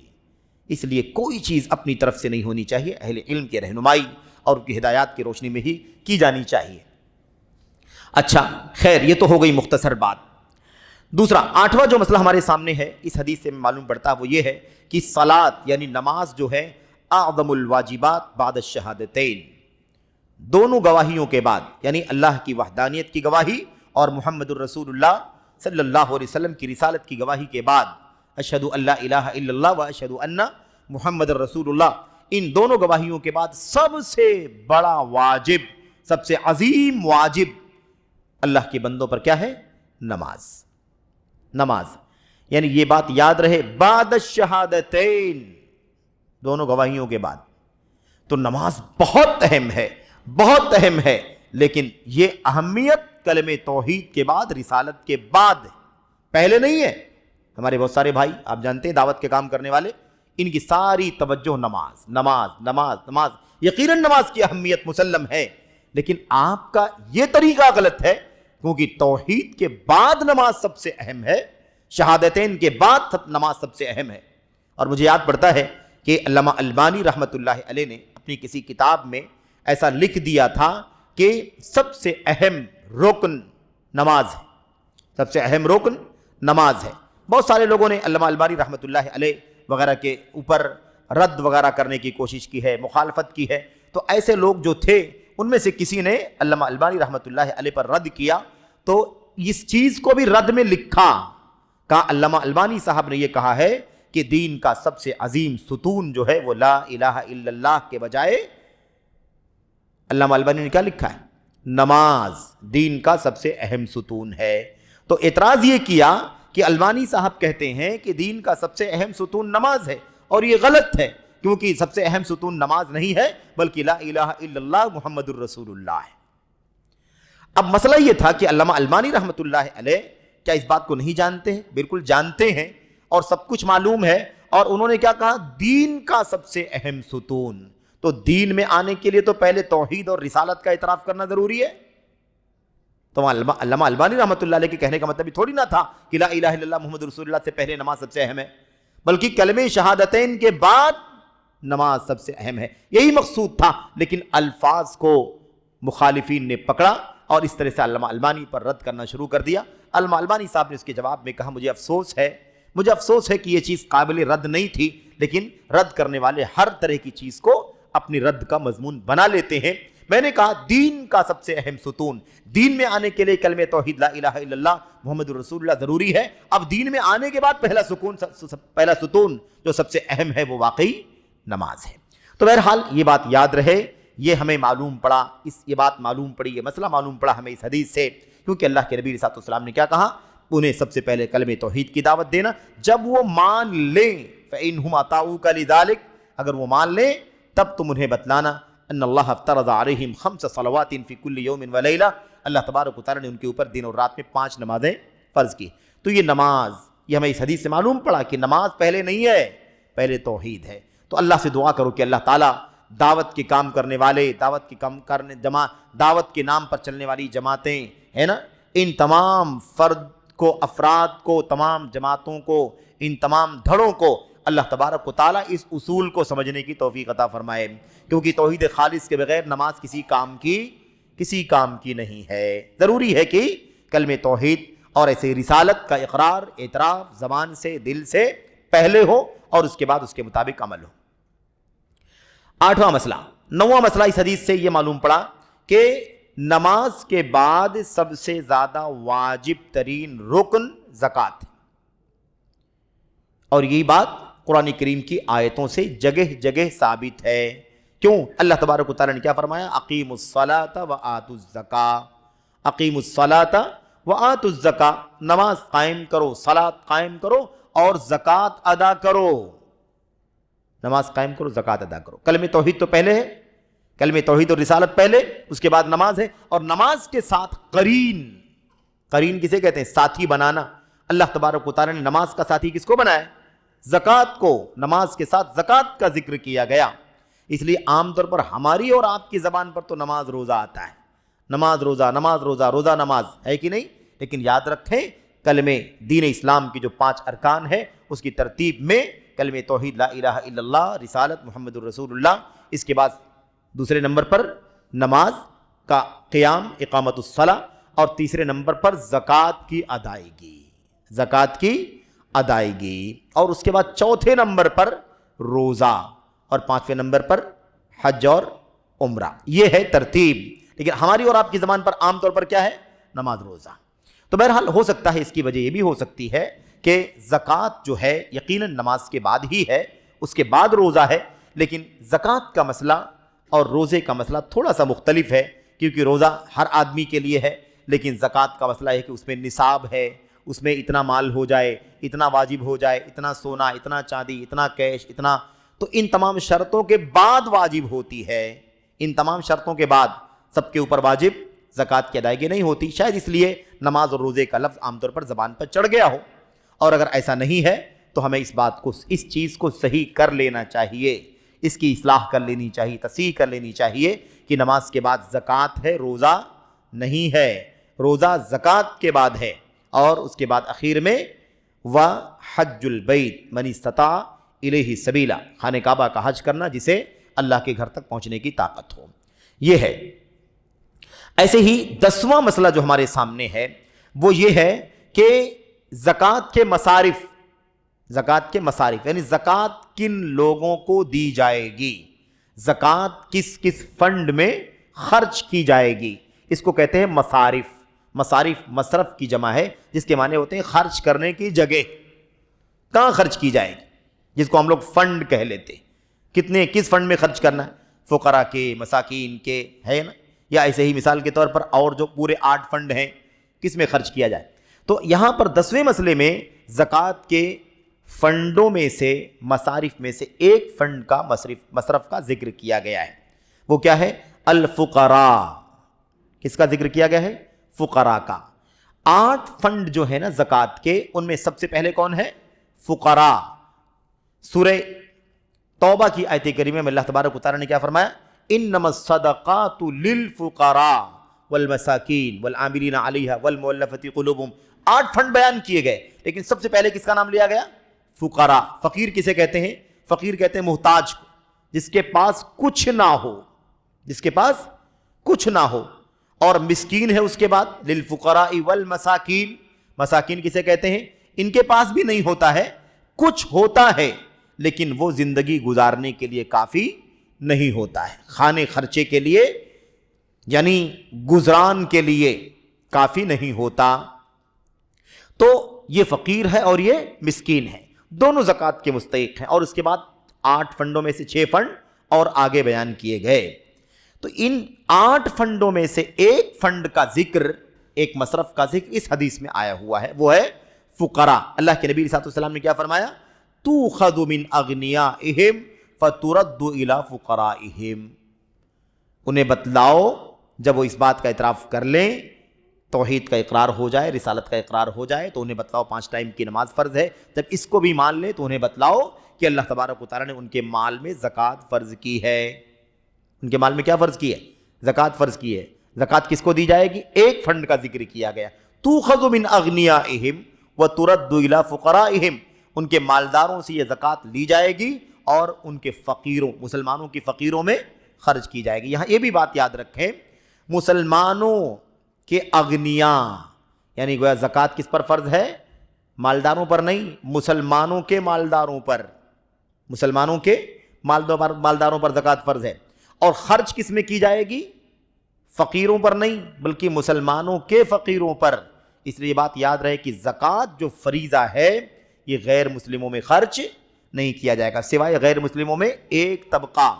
اس لیے کوئی چیز اپنی طرف سے نہیں ہونی چاہیے، اہل علم کی رہنمائی اور ان کی ہدایات کی روشنی میں ہی کی جانی چاہیے۔ اچھا خیر، یہ تو ہو گئی مختصر بات۔ دوسرا 8واں جو مسئلہ ہمارے سامنے ہے، اس حدیث سے معلوم پڑتا ہے وہ یہ ہے کہ صلاۃ یعنی نماز جو ہے اعظم الواجبات بعد الشہادتین، دونوں گواہیوں کے بعد، یعنی اللہ کی وحدانیت کی گواہی اور محمد الرسول اللہ صلی اللہ علیہ وسلم کی رسالت کی گواہی کے بعد، اشہد ان لا الہ الا اللہ و اشہد ان محمد الرسول اللہ، ان دونوں گواہیوں کے بعد سب سے بڑا واجب، سب سے عظیم واجب اللہ کے بندوں پر کیا ہے؟ نماز. نماز یعنی یہ بات یاد رہے بعد الشہادتین، دونوں گواہیوں کے بعد. تو نماز بہت اہم ہے، بہت اہم ہے، لیکن یہ اہمیت کلمہ توحید کے بعد، رسالت کے بعد، پہلے نہیں ہے. ہمارے بہت سارے بھائی آپ جانتے ہیں دعوت کے کام کرنے والے، ان کی ساری توجہ نماز نماز نماز نماز. یقیناً نماز کی اہمیت مسلم ہے، لیکن آپ کا یہ طریقہ غلط ہے، کیونکہ توحید کے بعد نماز سب سے اہم ہے، شہادتین کے بعد نماز سب سے اہم ہے. اور مجھے یاد پڑتا ہے کہ علامہ البانی رحمۃ اللہ علیہ نے اپنی کسی کتاب میں ایسا لکھ دیا تھا کہ سب سے اہم رکن نماز ہے، سب سے اہم رکن نماز ہے. بہت سارے لوگوں نے علامہ البانی رحمۃ اللہ علیہ وغیرہ کے اوپر رد وغیرہ کرنے کی کوشش کی ہے، مخالفت کی ہے. تو ایسے لوگ جو تھے ان میں سے کسی نے علامہ البانی رحمۃ اللہ علیہ پر رد کیا، تو اس چیز کو بھی رد میں لکھا. کہا علامہ البانی صاحب نے یہ کہا ہے کہ دین کا سب سے عظیم ستون جو ہے وہ لا الہ الا اللہ کے بجائے، علامہ البانی نے کیا لکھا ہے؟ نماز دین کا سب سے اہم ستون ہے. تو اعتراض یہ کیا کہ البانی صاحب کہتے ہیں کہ دین کا سب سے اہم ستون نماز ہے، اور یہ غلط ہے، کیونکہ سب سے اہم ستون نماز نہیں ہے بلکہ لا الہ الا اللہ محمد الرسول اللہ ہے. اب مسئلہ یہ تھا کہ علامہ البانی رحمۃ اللہ علیہ کیا اس بات کو نہیں جانتے ہیں؟ بالکل جانتے ہیں اور سب کچھ معلوم ہے. اور انہوں نے کیا کہا؟ دین کا سب سے اہم ستون. تو دین میں آنے کے لیے تو پہلے توحید اور رسالت کا اعتراف کرنا ضروری ہے. تو علامہ البانی رحمۃ اللہ علیہ کے کہنے کا مطلب تھوڑی نہ تھا کہ لا الہ الا اللہ محمد رسول اللہ سے پہلے نماز سب سے اہم ہے، بلکہ کلمہ شہادتین کے بعد نماز سب سے اہم ہے، یہی مقصود تھا. لیکن الفاظ کو مخالفین نے پکڑا اور اس طرح سے علامہ البانی پر رد کرنا شروع کر دیا. علامہ البانی صاحب نے اس کے جواب میں کہا مجھے افسوس ہے کہ یہ چیز قابل رد نہیں تھی، لیکن رد کرنے والے ہر طرح کی چیز کو اپنی رد کا مضمون بنا لیتے ہیں. میں نے کہا دین کا سب سے اہم ستون، دین میں آنے کے لیے کلمہ توحید لا الہ الا اللہ محمد الرسول اللہ ضروری ہے. اب دین میں آنے کے بعد پہلا ستون جو سب سے اہم ہے وہ واقعی نماز ہے. تو بہرحال یہ بات یاد رہے، یہ ہمیں معلوم پڑا، یہ بات معلوم پڑی، یہ مسئلہ معلوم پڑا ہمیں اس حدیث سے، کیونکہ اللہ کے نبی علیہ الصلوۃ والسلام نے کیا کہا؟ انہیں سب سے پہلے کلمہ توحید کی دعوت دینا. جب وہ مان لیں فَإِنْهُمْ أَطَاعُوكَ لِذَلِكَ، اگر وہ مان لیں تب تم انہیں بتلانا ان اللہ افترض علیہم 5 صلوات فی کل یوم ولیلہ، اللہ تبارک و تعالیٰ نے ان کے اوپر دن اور رات میں 5 نمازیں فرض کی. تو یہ نماز، یہ ہمیں اس حدیث سے معلوم پڑا کہ نماز پہلے نہیں ہے، پہلے توحید ہے. تو اللہ سے دعا کرو کہ اللہ تعالیٰ دعوت کے کام کرنے والے، دعوت کے نام پر چلنے والی جماعتیں ہیں نا، ان تمام افراد کو، تمام جماعتوں کو، ان تمام دھڑوں کو اللہ تبارک و تعالیٰ اس اصول کو سمجھنے کی توفیق عطا فرمائے. کیونکہ توحید خالص کے بغیر نماز کسی کام کی نہیں ہے. ضروری ہے کہ کلمہ توحید اور ایسے رسالت کا اقرار، اعتراف زبان سے، دل سے پہلے ہو اور اس کے بعد اس کے مطابق عمل ہو. 8واں مسئلہ، 9واں مسئلہ اس حدیث سے یہ معلوم پڑا کہ نماز کے بعد سب سے زیادہ واجب ترین رکن زکوٰۃ ہے. اور یہی بات قرآن کریم کی آیتوں سے جگہ جگہ ثابت ہے. کیوں؟ اللہ تبارک و تعالیٰ نے کیا فرمایا؟ اقیموا الصلاۃ وآتوا الزکاۃ، اقیموا الصلاۃ وآتوا الزکاۃ، نماز قائم کرو، صلاۃ قائم کرو اور زکوٰۃ ادا کرو. نماز قائم کرو، زکوٰۃ ادا کرو. کلمہ توحید تو پہلے ہے، کلمہ توحید اور رسالت پہلے، اس کے بعد نماز ہے. اور نماز کے ساتھ قرین کسے کہتے ہیں؟ ساتھی بنانا. اللہ تبارک و تعالیٰ نے نماز کا ساتھی کس کو بنایا؟ زکوٰۃ کو. نماز کے ساتھ زکوٰۃ کا ذکر کیا گیا. اس لیے عام طور پر ہماری اور آپ کی زبان پر تو نماز روزہ آتا ہے، نماز روزہ، نماز روزہ، روزہ نماز ہے کہ نہیں؟ لیکن یاد رکھیں کلمہ دین اسلام کی جو 5 ارکان ہے اس کی ترتیب میں کلمہ توحید لا الہ الا اللہ، رسالت محمد الرسول اللہ، اس کے بعد دوسرے نمبر پر نماز کا قیام، اقامت الصلاۃ، اور تیسرے نمبر پر زکوٰۃ کی ادائیگی، اور اس کے بعد چوتھے نمبر پر روزہ، اور 5ویں نمبر پر حج اور عمرہ. یہ ہے ترتیب. لیکن ہماری اور آپ کی زبان پر عام طور پر کیا ہے؟ نماز، روزہ. تو بہرحال ہو سکتا ہے اس کی وجہ یہ بھی ہو سکتی ہے کہ زکوٰۃ جو ہے یقیناً نماز کے بعد ہی ہے، اس کے بعد روزہ ہے. لیکن زکوٰۃ کا مسئلہ اور روزے کا مسئلہ تھوڑا سا مختلف ہے، کیونکہ روزہ ہر آدمی کے لیے ہے، لیکن زکوٰۃ کا مسئلہ ہے کہ اس میں نصاب ہے، اس میں اتنا مال ہو جائے، اتنا واجب ہو جائے، اتنا سونا، اتنا چاندی، اتنا کیش، اتنا، تو ان تمام شرطوں کے بعد واجب ہوتی ہے۔ ان تمام شرطوں کے بعد سب کے اوپر واجب زکوٰۃ کی ادائیگی نہیں ہوتی، شاید اس لیے نماز اور روزے کا لفظ عام طور پر زبان پر چڑھ گیا ہو۔ اور اگر ایسا نہیں ہے تو ہمیں اس چیز کو صحیح کر لینا چاہیے، اس کی اصلاح کر لینی چاہیے، تصحیح کر لینی چاہیے کہ نماز کے بعد زکوٰۃ ہے، روزہ نہیں ہے۔ روزہ زکوٰۃ کے بعد ہے، اور اس کے بعد اخیر میں وَحَجُّ الْبَيْتِ مَنِ اسْتَطَاعَ إِلَيْهِ سَبِيلًا، خانہ کعبہ کا حج کرنا جسے اللہ کے گھر تک پہنچنے کی طاقت ہو، یہ ہے۔ ایسے ہی 10واں مسئلہ جو ہمارے سامنے ہے وہ یہ ہے کہ زکوٰۃ کے مصارف یعنی زکوٰۃ کن لوگوں کو دی جائے گی، زکوٰۃ کس کس فنڈ میں خرچ کی جائے گی، اس کو کہتے ہیں مصارف۔ مصارف مصرف کی جمع ہے، جس کے معنی ہوتے ہیں خرچ کرنے کی جگہ، کہاں خرچ کی جائے گی، جس کو ہم لوگ فنڈ کہہ لیتے، کس فنڈ میں خرچ کرنا ہے، فقراء کے، مساکین کے، ہے نا، یا ایسے ہی مثال کے طور پر اور جو پورے 8 فنڈ ہیں کس میں خرچ کیا جائے۔ تو یہاں پر 10ویں مسئلے میں زکوٰۃ کے فنڈوں میں سے، مصارف میں سے ایک فنڈ کا مصرف کا ذکر کیا گیا ہے، وہ کیا ہے؟ الفقراء۔ کس کا ذکر کیا گیا ہے؟ فقراء کا۔ 8 فنڈ جو ہے نا زکوٰۃ کے، ان میں سب سے پہلے کون ہے؟ فقراء۔ سورہ توبہ کی آیت کریمہ میں اللہ تبارک و تعالیٰ نے کیا فرمایا؟ انما الصدقات للفقراء والمساکین والعاملین علیہا والمؤلفۃ قلوبہم۔ 8 فنڈ بیان کیے گئے، لیکن سب سے پہلے کس کا نام لیا گیا؟ فقراء۔ فقیر کسے کہتے ہیں؟ فقیر کہتے ہیں محتاج کو، جس کے پاس کچھ نہ ہو، جس کے پاس کچھ نہ ہو۔ اور مسکین ہے اس کے بعد، للفقراء والمساکین۔ مساکین کسے کہتے ہیں؟ ان کے پاس بھی نہیں ہوتا ہے، کچھ ہوتا ہے لیکن وہ زندگی گزارنے کے لیے کافی نہیں ہوتا ہے، کھانے خرچے کے لیے یعنی گزران کے لیے کافی نہیں ہوتا، تو یہ فقیر ہے اور یہ مسکین ہے، دونوں زکوٰۃ کے مستحق ہیں۔ اور اس کے بعد 8 فنڈوں میں سے 6 فنڈ اور آگے بیان کیے گئے۔ تو ان 8 فنڈوں میں سے ایک فنڈ کا ذکر، ایک مصرف کا ذکر اس حدیث میں آیا ہوا ہے، وہ ہے فقراء۔ اللہ کے نبی صلی اللہ علیہ وسلم نے کیا فرمایا؟ تُؤْخَذُ مِنْ أَغْنِيَائِهِمْ فَتُرَدُّ إِلَىٰ فُقَرَائِهِمْ۔ انہیں بتلاؤ، جب وہ اس بات کا اعتراف کر لیں، توحید کا اقرار ہو جائے، رسالت کا اقرار ہو جائے، تو انہیں بتلاؤ 5 ٹائم کی نماز فرض ہے، جب اس کو بھی مان لیں تو انہیں بتلاؤ کہ اللہ تبارک و تعالیٰ نے ان کے مال میں زکوٰۃ فرض کی ہے۔ ان کے مال میں کیا فرض کی ہے؟ زکوٰۃ فرض کی ہے۔ زکوٰۃ کس کو دی جائے گی؟ ایک فنڈ کا ذکر کیا گیا، تُؤْخَذُ مِنْ أَغْنِيَائِهِمْ وَتُرَدُّ إِلَىٰ فُقَرَائِهِمْ۔ ان کے مالداروں سے یہ زکوٰۃ لی جائے گی اور ان کے فقیروں، مسلمانوں کی فقیروں میں خرچ کی جائے گی۔ یہاں یہ بھی بات یاد رکھیں، مسلمانوں کے اغنیاء، یعنی گویا زکوٰۃ کس پر فرض ہے؟ مالداروں پر نہیں، مسلمانوں کے مالداروں پر، مسلمانوں کے مالداروں پر زکوٰۃ فرض ہے۔ اور خرچ کس میں کی جائے گی؟ فقیروں پر نہیں بلکہ مسلمانوں کے فقیروں پر۔ اس لیے یہ بات یاد رہے کہ زکوٰۃ جو فریضہ ہے یہ غیر مسلموں میں خرچ نہیں کیا جائے گا، سوائے غیر مسلموں میں ایک طبقہ۔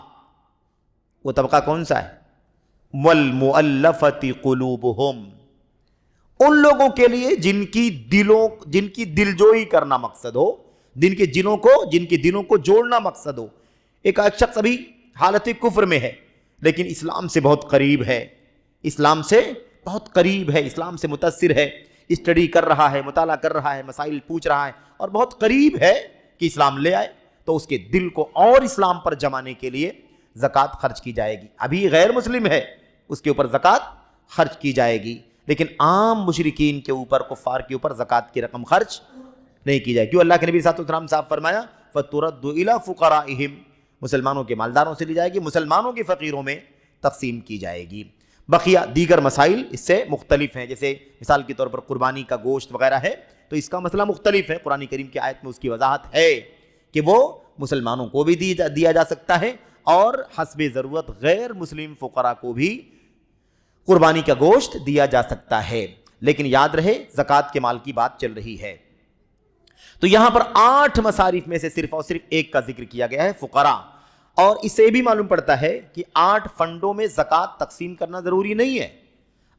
وہ طبقہ کون سا ہے؟ وَالْمُؤَلَّفَةِ قُلُوبُهُمْ، ان لوگوں کے لیے جن کی دلجوئی کرنا مقصد ہو، جن کے دلوں کو جوڑنا مقصد ہو۔ ایک شخص ابھی حالت کفر میں ہے لیکن اسلام سے بہت قریب ہے، اسلام سے بہت قریب ہے، اسلام سے متاثر ہے، اسٹڈی کر رہا ہے، مطالعہ کر رہا ہے، مسائل پوچھ رہا ہے اور بہت قریب ہے کہ اسلام لے آئے، تو اس کے دل کو اور اسلام پر جمانے کے لیے زکوٰۃ خرچ کی جائے گی۔ ابھی غیر مسلم ہے، اس کے اوپر زکوٰۃ خرچ کی جائے گی، لیکن عام مشرکین کے اوپر، کفار کے اوپر زکوٰۃ کی رقم خرچ نہیں کی جائے۔ کیوں؟ اللہ کے نبی صلی اللہ علیہ وسلم صاحب فرمایا فَتُرَدُّ إِلَىٰ فُقَرَائِهِمْ، مسلمانوں کے مالداروں سے لی جائے گی، مسلمانوں کے فقیروں میں تقسیم کی جائے گی۔ بقیہ دیگر مسائل اس سے مختلف ہیں، جیسے مثال کے طور پر قربانی کا گوشت وغیرہ ہے تو اس کا مسئلہ مختلف ہے، قرآن کریم کی آیت میں اس کی وضاحت ہے کہ وہ مسلمانوں کو بھی دیا جا سکتا ہے اور حسب ضرورت غیر مسلم فقراء کو بھی قربانی کا گوشت دیا جا سکتا ہے۔ لیکن یاد رہے زکوٰۃ کے مال کی بات چل رہی ہے، تو یہاں پر 8 مصارف میں سے صرف اور صرف ایک کا ذکر کیا گیا ہے، فقراء۔ اور اس سے بھی معلوم پڑتا ہے کہ 8 فنڈوں میں زکوٰۃ تقسیم کرنا ضروری نہیں ہے۔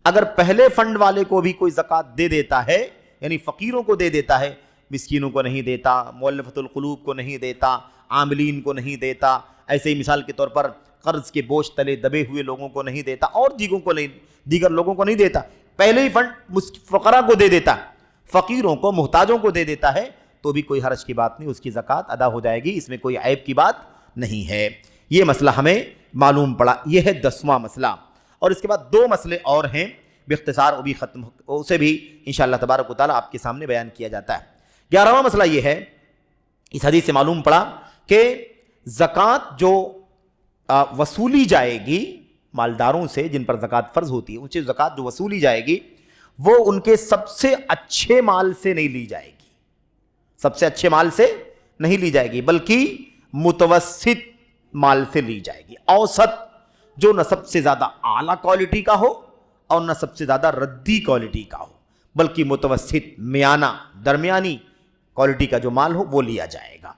اگر پہلے فنڈ والے کو بھی کوئی زکوٰۃ دے دیتا ہے، یعنی فقیروں کو دے دیتا ہے، مسکینوں کو نہیں دیتا، مؤلفۃ القلوب کو نہیں دیتا، عاملین کو نہیں دیتا، ایسے ہی مثال کے طور پر قرض کے بوجھ تلے دبے ہوئے لوگوں کو نہیں دیتا، اور دیگر لوگوں کو نہیں دیتا، پہلے ہی فنڈ فقراء کو دے دیتا، فقیروں کو، محتاجوں کو دے دیتا ہے، تو بھی کوئی حرج کی بات نہیں، اس کی زکوٰۃ ادا ہو جائے گی، اس میں کوئی عیب کی بات نہیں ہے۔ یہ مسئلہ ہمیں معلوم پڑا، یہ ہے 10واں مسئلہ۔ اور اس کے بعد 2 مسئلے اور ہیں باختصار، وہ بھی ختم، اسے بھی انشاءاللہ تبارک و تعالیٰ آپ کے سامنے بیان کیا جاتا ہے۔ 11واں مسئلہ یہ ہے، اس حدیث سے معلوم پڑا کہ زکوٰۃ جو وصولی جائے گی مالداروں سے جن پر زکوٰۃ فرض ہوتی ہے، ان سے زکوٰۃ جو وصولی جائے گی وہ ان کے سب سے اچھے مال سے نہیں لی جائے گی، سب سے اچھے مال سے نہیں لی جائے گی، بلکہ متوسط مال سے لی جائے گی، اوسط، جو نہ سب سے زیادہ اعلیٰ کوالٹی کا ہو اور نہ سب سے زیادہ ردی کوالٹی کا ہو، بلکہ متوسط، میانہ، درمیانی کوالٹی کا جو مال ہو وہ لیا جائے گا۔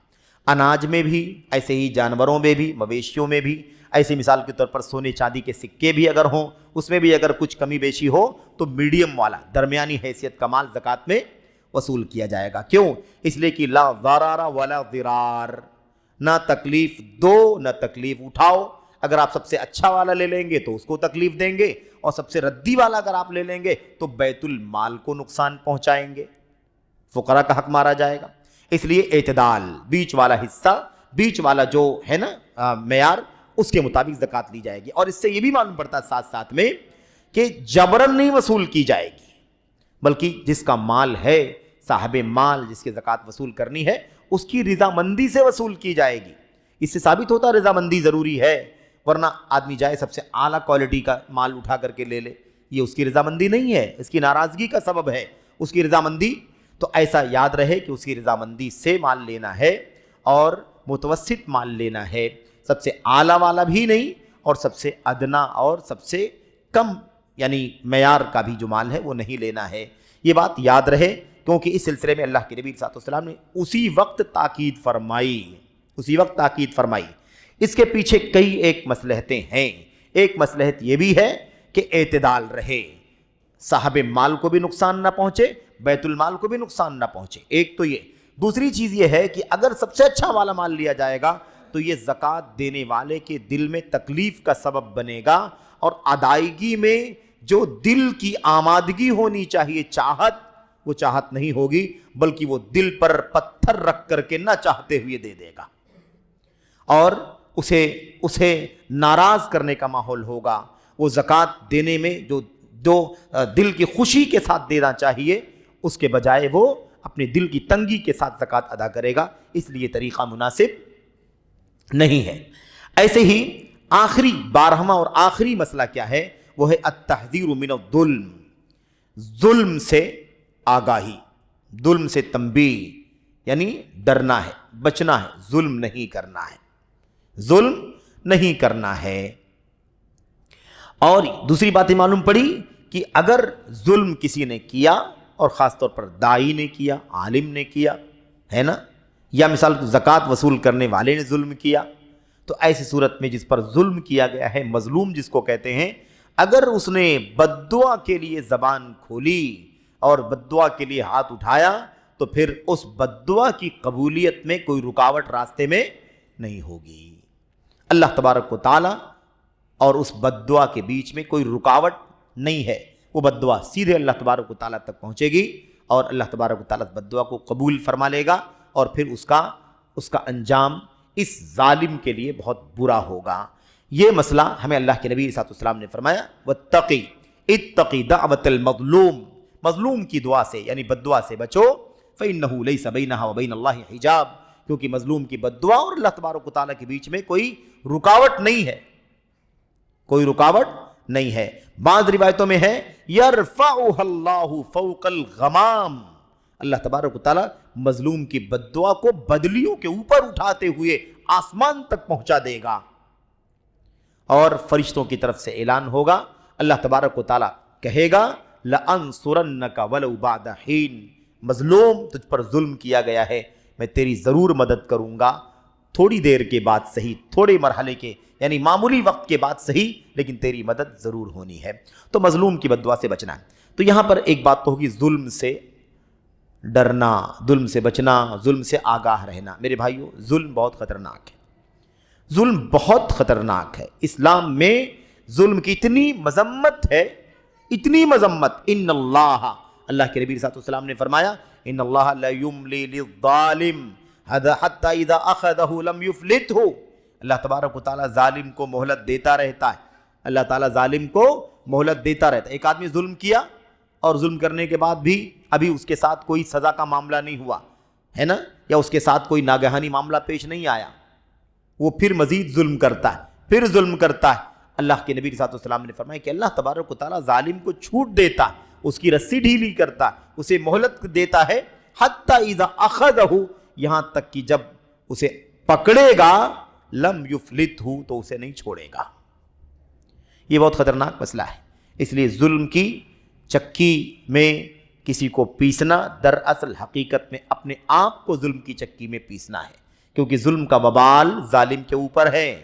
اناج میں بھی، ایسے ہی جانوروں میں بھی، مویشیوں میں بھی، ایسے مثال کے طور پر سونے چاندی کے سکے بھی اگر ہوں، اس میں بھی اگر کچھ کمی بیشی ہو تو میڈیم والا، درمیانی حیثیت کا مال زکوٰۃ میں وصول کیا جائے گا۔ کیوں؟ اس لیے کہ لا ضرر ولا ضرار، نہ تکلیف دو نہ تکلیف اٹھاؤ۔ اگر آپ سب سے اچھا والا لے لیں گے تو اس کو تکلیف دیں گے، اور سب سے ردی والا اگر آپ لے لیں گے تو بیت المال کو نقصان پہنچائیں گے، فقراء کا حق مارا جائے گا۔ اس لیے اعتدال، بیچ والا حصہ، بیچ والا جو ہے نا معیار، اس کے مطابق زکوٰۃ لی جائے گی۔ اور اس سے یہ بھی معلوم پڑتا ہے ساتھ ساتھ میں کہ جبرن نہیں وصول کی جائے گی، بلکہ جس کا مال ہے، صاحب مال جس کی زکوٰۃ وصول کرنی ہے، اس کی رضامندی سے وصول کی جائے گی۔ اس سے ثابت ہوتا ہے رضامندی ضروری ہے، ورنہ آدمی جائے سب سے اعلیٰ کوالٹی کا مال اٹھا کر کے لے لے، یہ اس کی رضامندی نہیں ہے، اس کی ناراضگی کا سبب ہے اس کی رضامندی۔ تو ایسا یاد رہے کہ اس کی رضامندی سے مال لینا ہے اور متوسط مال لینا ہے، سب سے اعلیٰ والا بھی نہیں اور سب سے ادنا اور سب سے کم یعنی معیار کا بھی جو مال ہے وہ نہیں لینا ہے۔ یہ بات یاد رہے، کیونکہ اس سلسلے میں اللہ کے نبی صلی اللہ علیہ وسلم نے اسی وقت تاکید فرمائی۔ اس کے پیچھے کئی ایک مصلحتیں ہیں۔ ایک مصلحت یہ بھی ہے کہ اعتدال رہے، صاحب مال کو بھی نقصان نہ پہنچے، بیت المال کو بھی نقصان نہ پہنچے، ایک تو یہ۔ دوسری چیز یہ ہے کہ اگر سب سے اچھا والا مال لیا جائے گا تو یہ زکوٰۃ دینے والے کے دل میں تکلیف کا سبب بنے گا، اور ادائیگی میں جو دل کی آمادگی ہونی چاہیے، چاہت، وہ چاہت نہیں ہوگی، بلکہ وہ دل پر پتھر رکھ کر کے نہ چاہتے ہوئے دے دے گا، اور اسے ناراض کرنے کا ماحول ہوگا۔ وہ زکوٰۃ دینے میں جو دل کی خوشی کے ساتھ دینا چاہیے، اس کے بجائے وہ اپنے دل کی تنگی کے ساتھ زکوٰۃ ادا کرے گا، اس لیے طریقہ مناسب نہیں ہے۔ ایسے ہی آخری 12واں اور آخری مسئلہ کیا ہے؟ وہ ہے التحذیر من الظلم، ظلم سے آگاہی، ظلم سے تنبیہ، یعنی ڈرنا ہے، بچنا ہے، ظلم نہیں کرنا ہے، ظلم نہیں کرنا ہے۔ اور دوسری بات معلوم پڑی کہ اگر ظلم کسی نے کیا، اور خاص طور پر داعی نے کیا، عالم نے کیا ہے نا، یا مثال زکوٰۃ وصول کرنے والے نے ظلم کیا، تو ایسی صورت میں جس پر ظلم کیا گیا ہے، مظلوم جس کو کہتے ہیں، اگر اس نے بد دعا کے لیے زبان کھولی اور بد دعا کے لیے ہاتھ اٹھایا، تو پھر اس بد دعا کی قبولیت میں کوئی رکاوٹ راستے میں نہیں ہوگی۔ اللہ تبارک و تعالی اور اس بد دعا کے بیچ میں کوئی رکاوٹ نہیں ہے، وہ بد دعا سیدھے اللہ تبارک و تعالیٰ تک پہنچے گی، اور اللہ تبارک و تعالیٰ بد دعا کو قبول فرما لے گا، اور پھر اس کا انجام اس ظالم کے لیے بہت برا ہوگا۔ یہ مسئلہ ہمیں اللہ کے نبی صلی اللہ علیہ وسلم نے فرمایا، واتقی اتقی دعوت المظلوم، مظلوم کی دعا سے یعنی بد دعا سے بچو، فإنہ لیس بینہا وبین اللہ حجاب، کیونکہ مظلوم کی بد دعا اور اللہ تبارک و تعالیٰ کے بیچ میں کوئی رکاوٹ نہیں ہے، کوئی رکاوٹ نہیں ہے۔ بعض روایتوں میں ہے یرفعها اللہ فوق الغمام، اللہ تبارک و تعالیٰ مظلوم کی بد دعا کو بدلیوں کے اوپر اٹھاتے ہوئے آسمان تک پہنچا دے گا، اور فرشتوں کی طرف سے اعلان ہوگا، اللہ تبارک و تعالیٰ کہے گا لَأَنصُرَنَّكَ وَلَوْ بَعْدَ حِينٍ، مظلوم تجھ پر ظلم کیا گیا ہے، میں تیری ضرور مدد کروں گا، تھوڑی دیر کے بعد صحیح، تھوڑے مرحلے کے یعنی معمولی وقت کے بعد صحیح لیکن تیری مدد ضرور ہونی ہے۔ تو مظلوم کی بد دعا سے بچنا ہے۔ تو یہاں پر ایک بات تو ہوگی ظلم سے ڈرنا، ظلم سے بچنا، ظلم سے آگاہ رہنا۔ میرے بھائیو، ظلم بہت خطرناک ہے، ظلم بہت خطرناک ہے۔ اسلام میں ظلم کی اتنی مذمت ہے، اتنی مذمت۔ ان اللہ کے نبی صلی اللہ علیہ وسلم نے فرمایا ان اللہ لا یملی للظالم حتی اذا اخذہ لم یفلتہ۔ اللہ تبارک و تعالیٰ ظالم کو مہلت دیتا رہتا ہے، اللہ تعالیٰ ظالم کو مہلت دیتا رہتا ہے۔ ایک آدمی ظلم کیا اور ظلم کرنے کے بعد بھی ابھی اس کے ساتھ کوئی سزا کا معاملہ نہیں ہوا ہے نا، یا اس کے ساتھ کوئی ناگہانی معاملہ پیش نہیں آیا، وہ پھر مزید ظلم کرتا ہے، پھر ظلم کرتا ہے۔ اللہ کے نبی صلی اللہ علیہ وسلم نے فرمایا کہ اللہ تبارک و تعالیٰ ظالم کو چھوٹ دیتا ہے، اس کی رسی ڈھیلی کرتا ہے، اسے مہلت دیتا ہے، حتی اذا اخذہ، یہاں تک کہ جب اسے پکڑے گا، لم یفلتہ، تو اسے نہیں چھوڑے گا۔ یہ بہت خطرناک مسئلہ ہے۔ اس لیے ظلم کی چکی میں کسی کو پیسنا دراصل حقیقت میں اپنے آپ کو ظلم کی چکی میں پیسنا ہے، کیونکہ ظلم کا وبال ظالم کے اوپر ہے،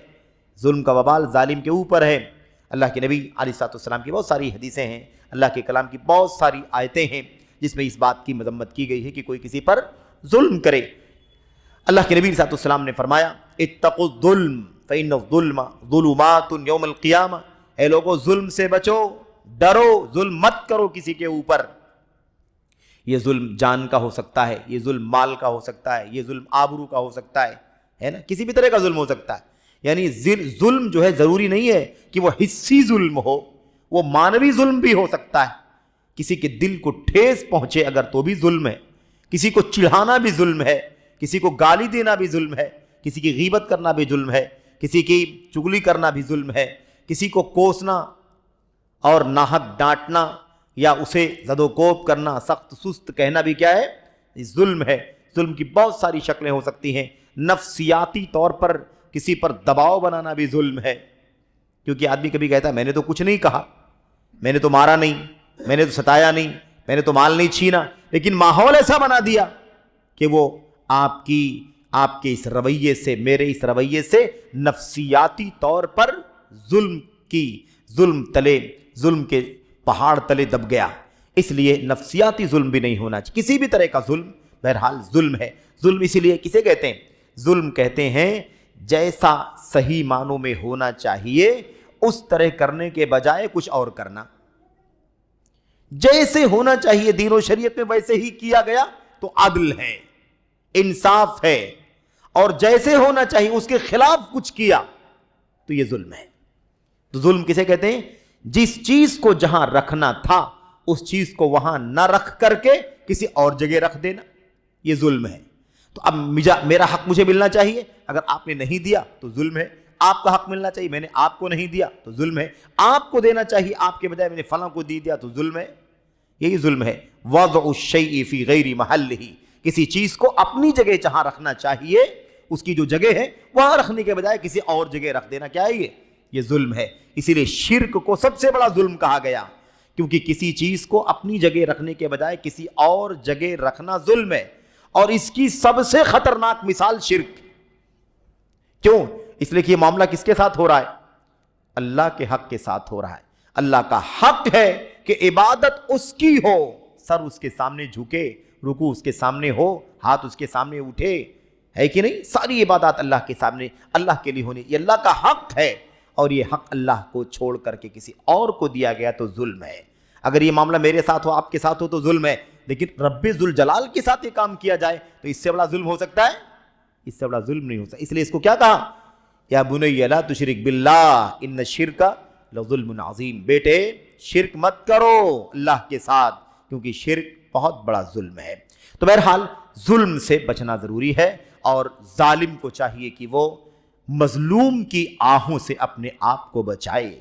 ظلم کا وبال ظالم کے اوپر ہے۔ اللہ کے نبی علیہ الصلوۃ والسلام کی بہت ساری حدیثیں ہیں، اللہ کے کلام کی بہت ساری آیتیں ہیں جس میں اس بات کی مذمت کی گئی ہے کہ کوئی کسی پر ظلم کرے۔ اللہ کے نبی صلی اللہ علیہ وسلم نے فرمایا اتقوا الظلم فإن الظلم ظلمات یوم القیامہ، اے لوگو ظلم سے بچو، ڈرو، ظلم مت کرو کسی کے اوپر۔ یہ ظلم جان کا ہو سکتا ہے، یہ ظلم مال کا ہو سکتا ہے، یہ ظلم آبرو کا ہو سکتا ہے نا، کسی بھی طرح کا ظلم ہو سکتا ہے۔ یعنی ظلم جو ہے ضروری نہیں ہے کہ وہ حسی ظلم ہو، وہ مانوی ظلم بھی ہو سکتا ہے۔ کسی کے دل کو ٹھیس پہنچے اگر تو بھی ظلم ہے، کسی کو چڑھانا بھی ظلم ہے، کسی کو گالی دینا بھی ظلم ہے، کسی کی غیبت کرنا بھی ظلم ہے، کسی کی چغلی کرنا بھی ظلم ہے، کسی کو کوسنا اور ناحق ڈانٹنا یا اسے زد و کوب کرنا، سخت سست کہنا بھی کیا ہے؟ ظلم ہے۔ ظلم کی بہت ساری شکلیں ہو سکتی ہیں۔ نفسیاتی طور پر کسی پر دباؤ بنانا بھی ظلم ہے، کیونکہ آدمی کبھی کہتا ہے میں نے تو کچھ نہیں کہا، میں نے تو مارا نہیں، میں نے تو ستایا نہیں، میں نے تو مال نہیں چھینا، لیکن ماحول ایسا بنا دیا کہ وہ آپ کے اس رویے سے، میرے اس رویے سے نفسیاتی طور پر ظلم کے پہاڑ تلے دب گیا۔ اس لیے نفسیاتی ظلم بھی نہیں ہونا چاہیے، کسی بھی طرح کا ظلم بہرحال ظلم ہے۔ ظلم اسی لیے کسے کہتے ہیں؟ ظلم کہتے ہیں جیسا صحیح معنوں میں ہونا چاہیے اس طرح کرنے کے بجائے کچھ اور کرنا۔ جیسے ہونا چاہیے دین و شریعت میں ویسے ہی کیا گیا تو عدل ہے، انصاف ہے، اور جیسے ہونا چاہیے اس کے خلاف کچھ کیا تو یہ ظلم ہے۔ تو ظلم کسے کہتے ہیں؟ جس چیز کو جہاں رکھنا تھا اس چیز کو وہاں نہ رکھ کر کے کسی اور جگہ رکھ دینا، یہ ظلم ہے۔ تو اب میرا حق مجھے ملنا چاہیے، اگر آپ نے نہیں دیا تو ظلم ہے۔ آپ کا حق ملنا چاہیے، میں نے آپ کو نہیں دیا تو ظلم ہے۔ آپ کو دینا چاہیے، آپ کے بجائے میں نے فلاں کو دیا تو ظلم ہے، یہی ظلم ہے۔ وضع الشیء فی غیر محلہ، کسی چیز کو اپنی جگہ جہاں رکھنا چاہیے اس کی جو جگہ ہے وہاں رکھنے کے بجائے کسی اور جگہ رکھ دینا، کیا ہے یہ ظلم ہے۔ اسی لیے شرک کو سب سے بڑا ظلم کہا گیا، کیونکہ کسی چیز کو اپنی جگہ رکھنے کے بجائے کسی اور جگہ رکھنا ظلم ہے، اور اس کی سب سے خطرناک مثال شرک۔ کیوں؟ اس لیے کہ یہ معاملہ کس کے ساتھ ہو رہا ہے؟ اللہ کے حق کے ساتھ ہو رہا ہے۔ اللہ کا حق ہے کہ عبادت اس کی ہو، سر اس کے سامنے جھکے، رکوع اس کے سامنے ہو، ہاتھ اس کے سامنے اٹھے، ہے کہ نہیں؟ ساری عبادات اللہ کے سامنے اللہ کے لیے ہونی، یہ اللہ کا حق ہے، اور یہ حق اللہ کو چھوڑ کر کے کسی اور کو دیا گیا تو ظلم ہے۔ اگر یہ معاملہ میرے ساتھ ہو، آپ کے ساتھ ہو تو ظلم ہے، لیکن رب ذوالجلال کے ساتھ یہ کام کیا جائے تو اس سے بڑا ظلم ہو سکتا ہے؟ اس سے بڑا ظلم نہیں ہو سکتا۔ اس لیے اس کو کیا کہا؟ یا بنی لا تشرک باللہ ان الشرک لظلم عظیم، بیٹے شرک مت کرو اللہ کے ساتھ، کیونکہ شرک بہت بڑا ظلم ہے۔ تو بہرحال ظلم سے بچنا ضروری ہے، اور ظالم کو چاہیے کہ وہ مظلوم کی آہوں سے اپنے آپ کو بچائے،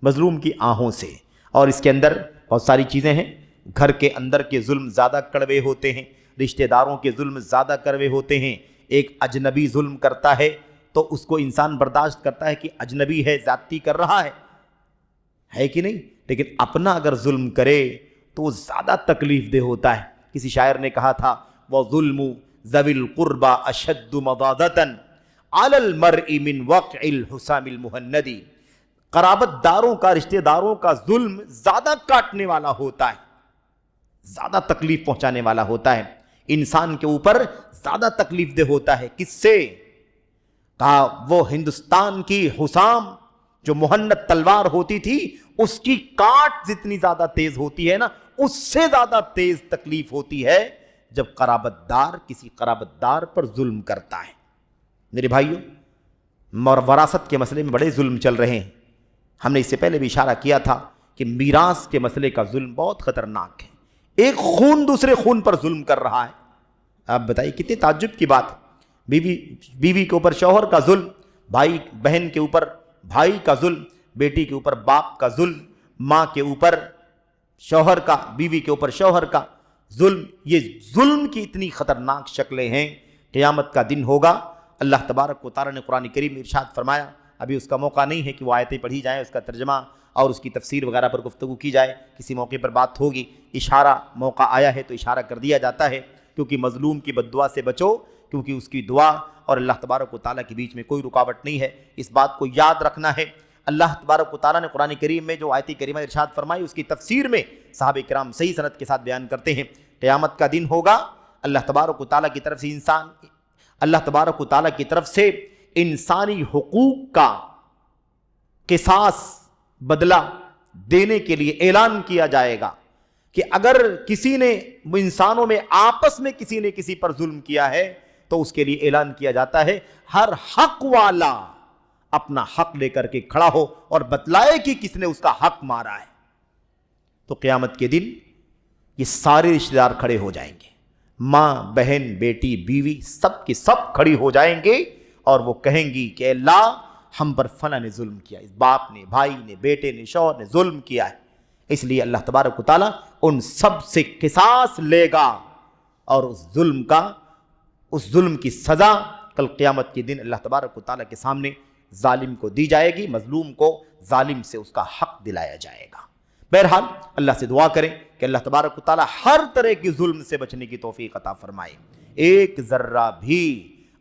مظلوم کی آہوں سے۔ اور اس کے اندر بہت ساری چیزیں ہیں۔ گھر کے اندر کے ظلم زیادہ کڑوے ہوتے ہیں، رشتہ داروں کے ظلم زیادہ کڑوے ہوتے ہیں۔ ایک اجنبی ظلم کرتا ہے تو اس کو انسان برداشت کرتا ہے کہ اجنبی ہے، زیادتی کر رہا ہے کہ نہیں؟ لیکن اپنا اگر ظلم کرے تو وہ زیادہ تکلیف دہ ہوتا ہے۔ کسی شاعر نے کہا تھا وَظُلْمُ ذَوِي الْقُرْبَى أَشَدُّ مَضَاضَةً، علی المرء من وقع الحسام المہندی، قرابت داروں کا، رشتہ داروں کا ظلم زیادہ کاٹنے والا ہوتا ہے، زیادہ تکلیف پہنچانے والا ہوتا ہے، انسان کے اوپر زیادہ تکلیف دہ ہوتا ہے۔ کس سے؟ کہا وہ ہندوستان کی حسام جو مہند تلوار ہوتی تھی، اس کی کاٹ جتنی زیادہ تیز ہوتی ہے نا، اس سے زیادہ تیز تکلیف ہوتی ہے جب قرابت دار کسی قرابت دار پر ظلم کرتا ہے۔ میرے بھائیوں، وراثت کے مسئلے میں بڑے ظلم چل رہے ہیں۔ ہم نے اس سے پہلے بھی اشارہ کیا تھا کہ میراث کے مسئلے کا ظلم بہت خطرناک ہے۔ ایک خون دوسرے خون پر ظلم کر رہا ہے۔ آپ بتائیے کتنی تعجب کی بات ہے۔ بیوی کے اوپر شوہر کا ظلم، بھائی بہن کے اوپر بھائی کا ظلم، بیٹی کے اوپر باپ کا ظلم، ماں کے اوپر شوہر کا، بیوی کے اوپر شوہر کا ظلم۔ یہ ظلم کی اتنی خطرناک شکلیں ہیں۔ قیامت کا دن ہوگا، اللہ تبارک و تعالیٰ نے قرآن کریم میں ارشاد فرمایا، ابھی اس کا موقع نہیں ہے کہ وہ آیتیں پڑھی جائیں، اس کا ترجمہ اور اس کی تفسیر وغیرہ پر گفتگو کی جائے، کسی موقع پر بات ہوگی۔ اشارہ موقع آیا ہے تو اشارہ کر دیا جاتا ہے، کیونکہ مظلوم کی بد دعا سے بچو، کیونکہ اس کی دعا اور اللہ تبارک و تعالیٰ کے بیچ میں کوئی رکاوٹ نہیں ہے۔ اس بات کو یاد رکھنا ہے۔ اللہ تبارک و تعالیٰ نے قرآن کریم میں جو آیت کریمہ ارشاد فرمائی، اس کی تفسیر میں صحابہ کرام صحیح سند کے ساتھ بیان کرتے ہیں۔ قیامت کا دن ہوگا، اللہ تبارک و تعالیٰ کی طرف سے اللہ تبارک و تعالیٰ کی طرف سے انسانی حقوق کا قصاص بدلہ دینے کے لیے اعلان کیا جائے گا کہ اگر کسی نے انسانوں میں آپس میں کسی نے کسی پر ظلم کیا ہے تو اس کے لیے اعلان کیا جاتا ہے ہر حق والا اپنا حق لے کر کے کھڑا ہو اور بتلائے کہ کس نے اس کا حق مارا ہے۔ تو قیامت کے دن یہ سارے رشتہ دار کھڑے ہو جائیں گے، ماں بہن بیٹی بیوی سب کی سب کھڑی ہو جائیں گے اور وہ کہیں گی کہ اللہ ہم پر فلاں نے ظلم کیا، اس باپ نے، بھائی نے، بیٹے نے، شوہر نے ظلم کیا ہے۔ اس لیے اللہ تبارک و تعالیٰ ان سب سے قصاص لے گا اور اس ظلم کی سزا کل قیامت کے دن اللہ تبارک و تعالیٰ کے سامنے ظالم کو دی جائے گی، مظلوم کو ظالم سے اس کا حق دلایا جائے گا۔ بہرحال اللہ سے دعا کریں کہ اللہ تبارک و تعالیٰ ہر طرح کی ظلم سے بچنے کی توفیق عطا فرمائے۔ ایک ذرہ بھی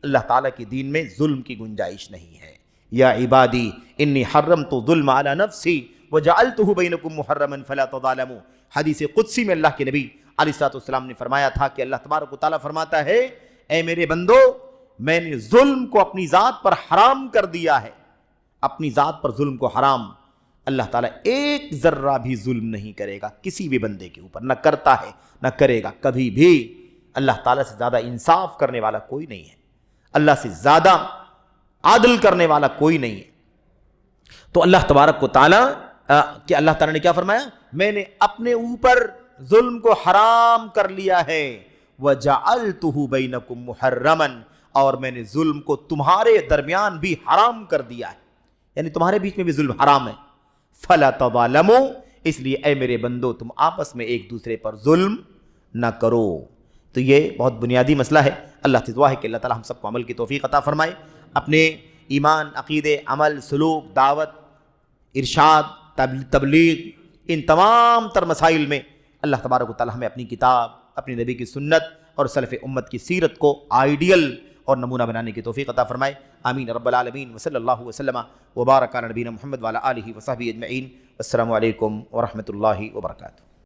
اللہ تعالیٰ کے دین میں ظلم کی گنجائش نہیں ہے۔ یا عبادی انی حرمت الظلم علی نفسی وجعلتہ بینکم محرما فلا تظالموا۔ حدیث قدسی میں اللہ کے نبی علیہ الصلوۃ والسلام نے فرمایا تھا کہ اللہ تبارک و تعالیٰ فرماتا ہے، اے میرے بندو میں نے ظلم کو اپنی ذات پر حرام کر دیا ہے۔ اپنی ذات پر ظلم کو حرام، اللہ تعالیٰ ایک ذرہ بھی ظلم نہیں کرے گا کسی بھی بندے کے اوپر، نہ کرتا ہے نہ کرے گا کبھی بھی۔ اللہ تعالیٰ سے زیادہ انصاف کرنے والا کوئی نہیں ہے، اللہ سے زیادہ عادل کرنے والا کوئی نہیں ہے۔ تو اللہ تبارک و تعالیٰ کہ اللہ تعالیٰ نے کیا فرمایا؟ میں نے اپنے اوپر ظلم کو حرام کر لیا ہے، وَجَعَلْتُهُ بَيْنَكُمْ مُحَرَّمًا، اور میں نے ظلم کو تمہارے درمیان بھی حرام کر دیا ہے، یعنی تمہارے بیچ میں بھی ظلم حرام ہے۔ فَلَا تَظَالَمُوا، اس لیے اے میرے بندو تم آپس میں ایک دوسرے پر ظلم نہ کرو۔ تو یہ بہت بنیادی مسئلہ ہے۔ اللہ سے دعا ہے کہ اللہ تعالیٰ ہم سب کو عمل کی توفیق عطا فرمائے۔ اپنے ایمان، عقیدے، عمل، سلوک، دعوت، ارشاد، تبلیغ، ان تمام تر مسائل میں اللہ تبارک و تعالیٰ ہمیں اپنی کتاب، اپنی نبی کی سنت اور سلف امت کی سیرت کو آئیڈیل اور نمونہ بنانے کی توفیق عطا فرمائے۔ آمین رب العالمین۔ وصلی اللہ وسلم وبارک علی نبینا محمد وعلی آلہ وصحبہ اجمعین۔ السلام علیکم ورحمۃ اللہ وبرکاتہ۔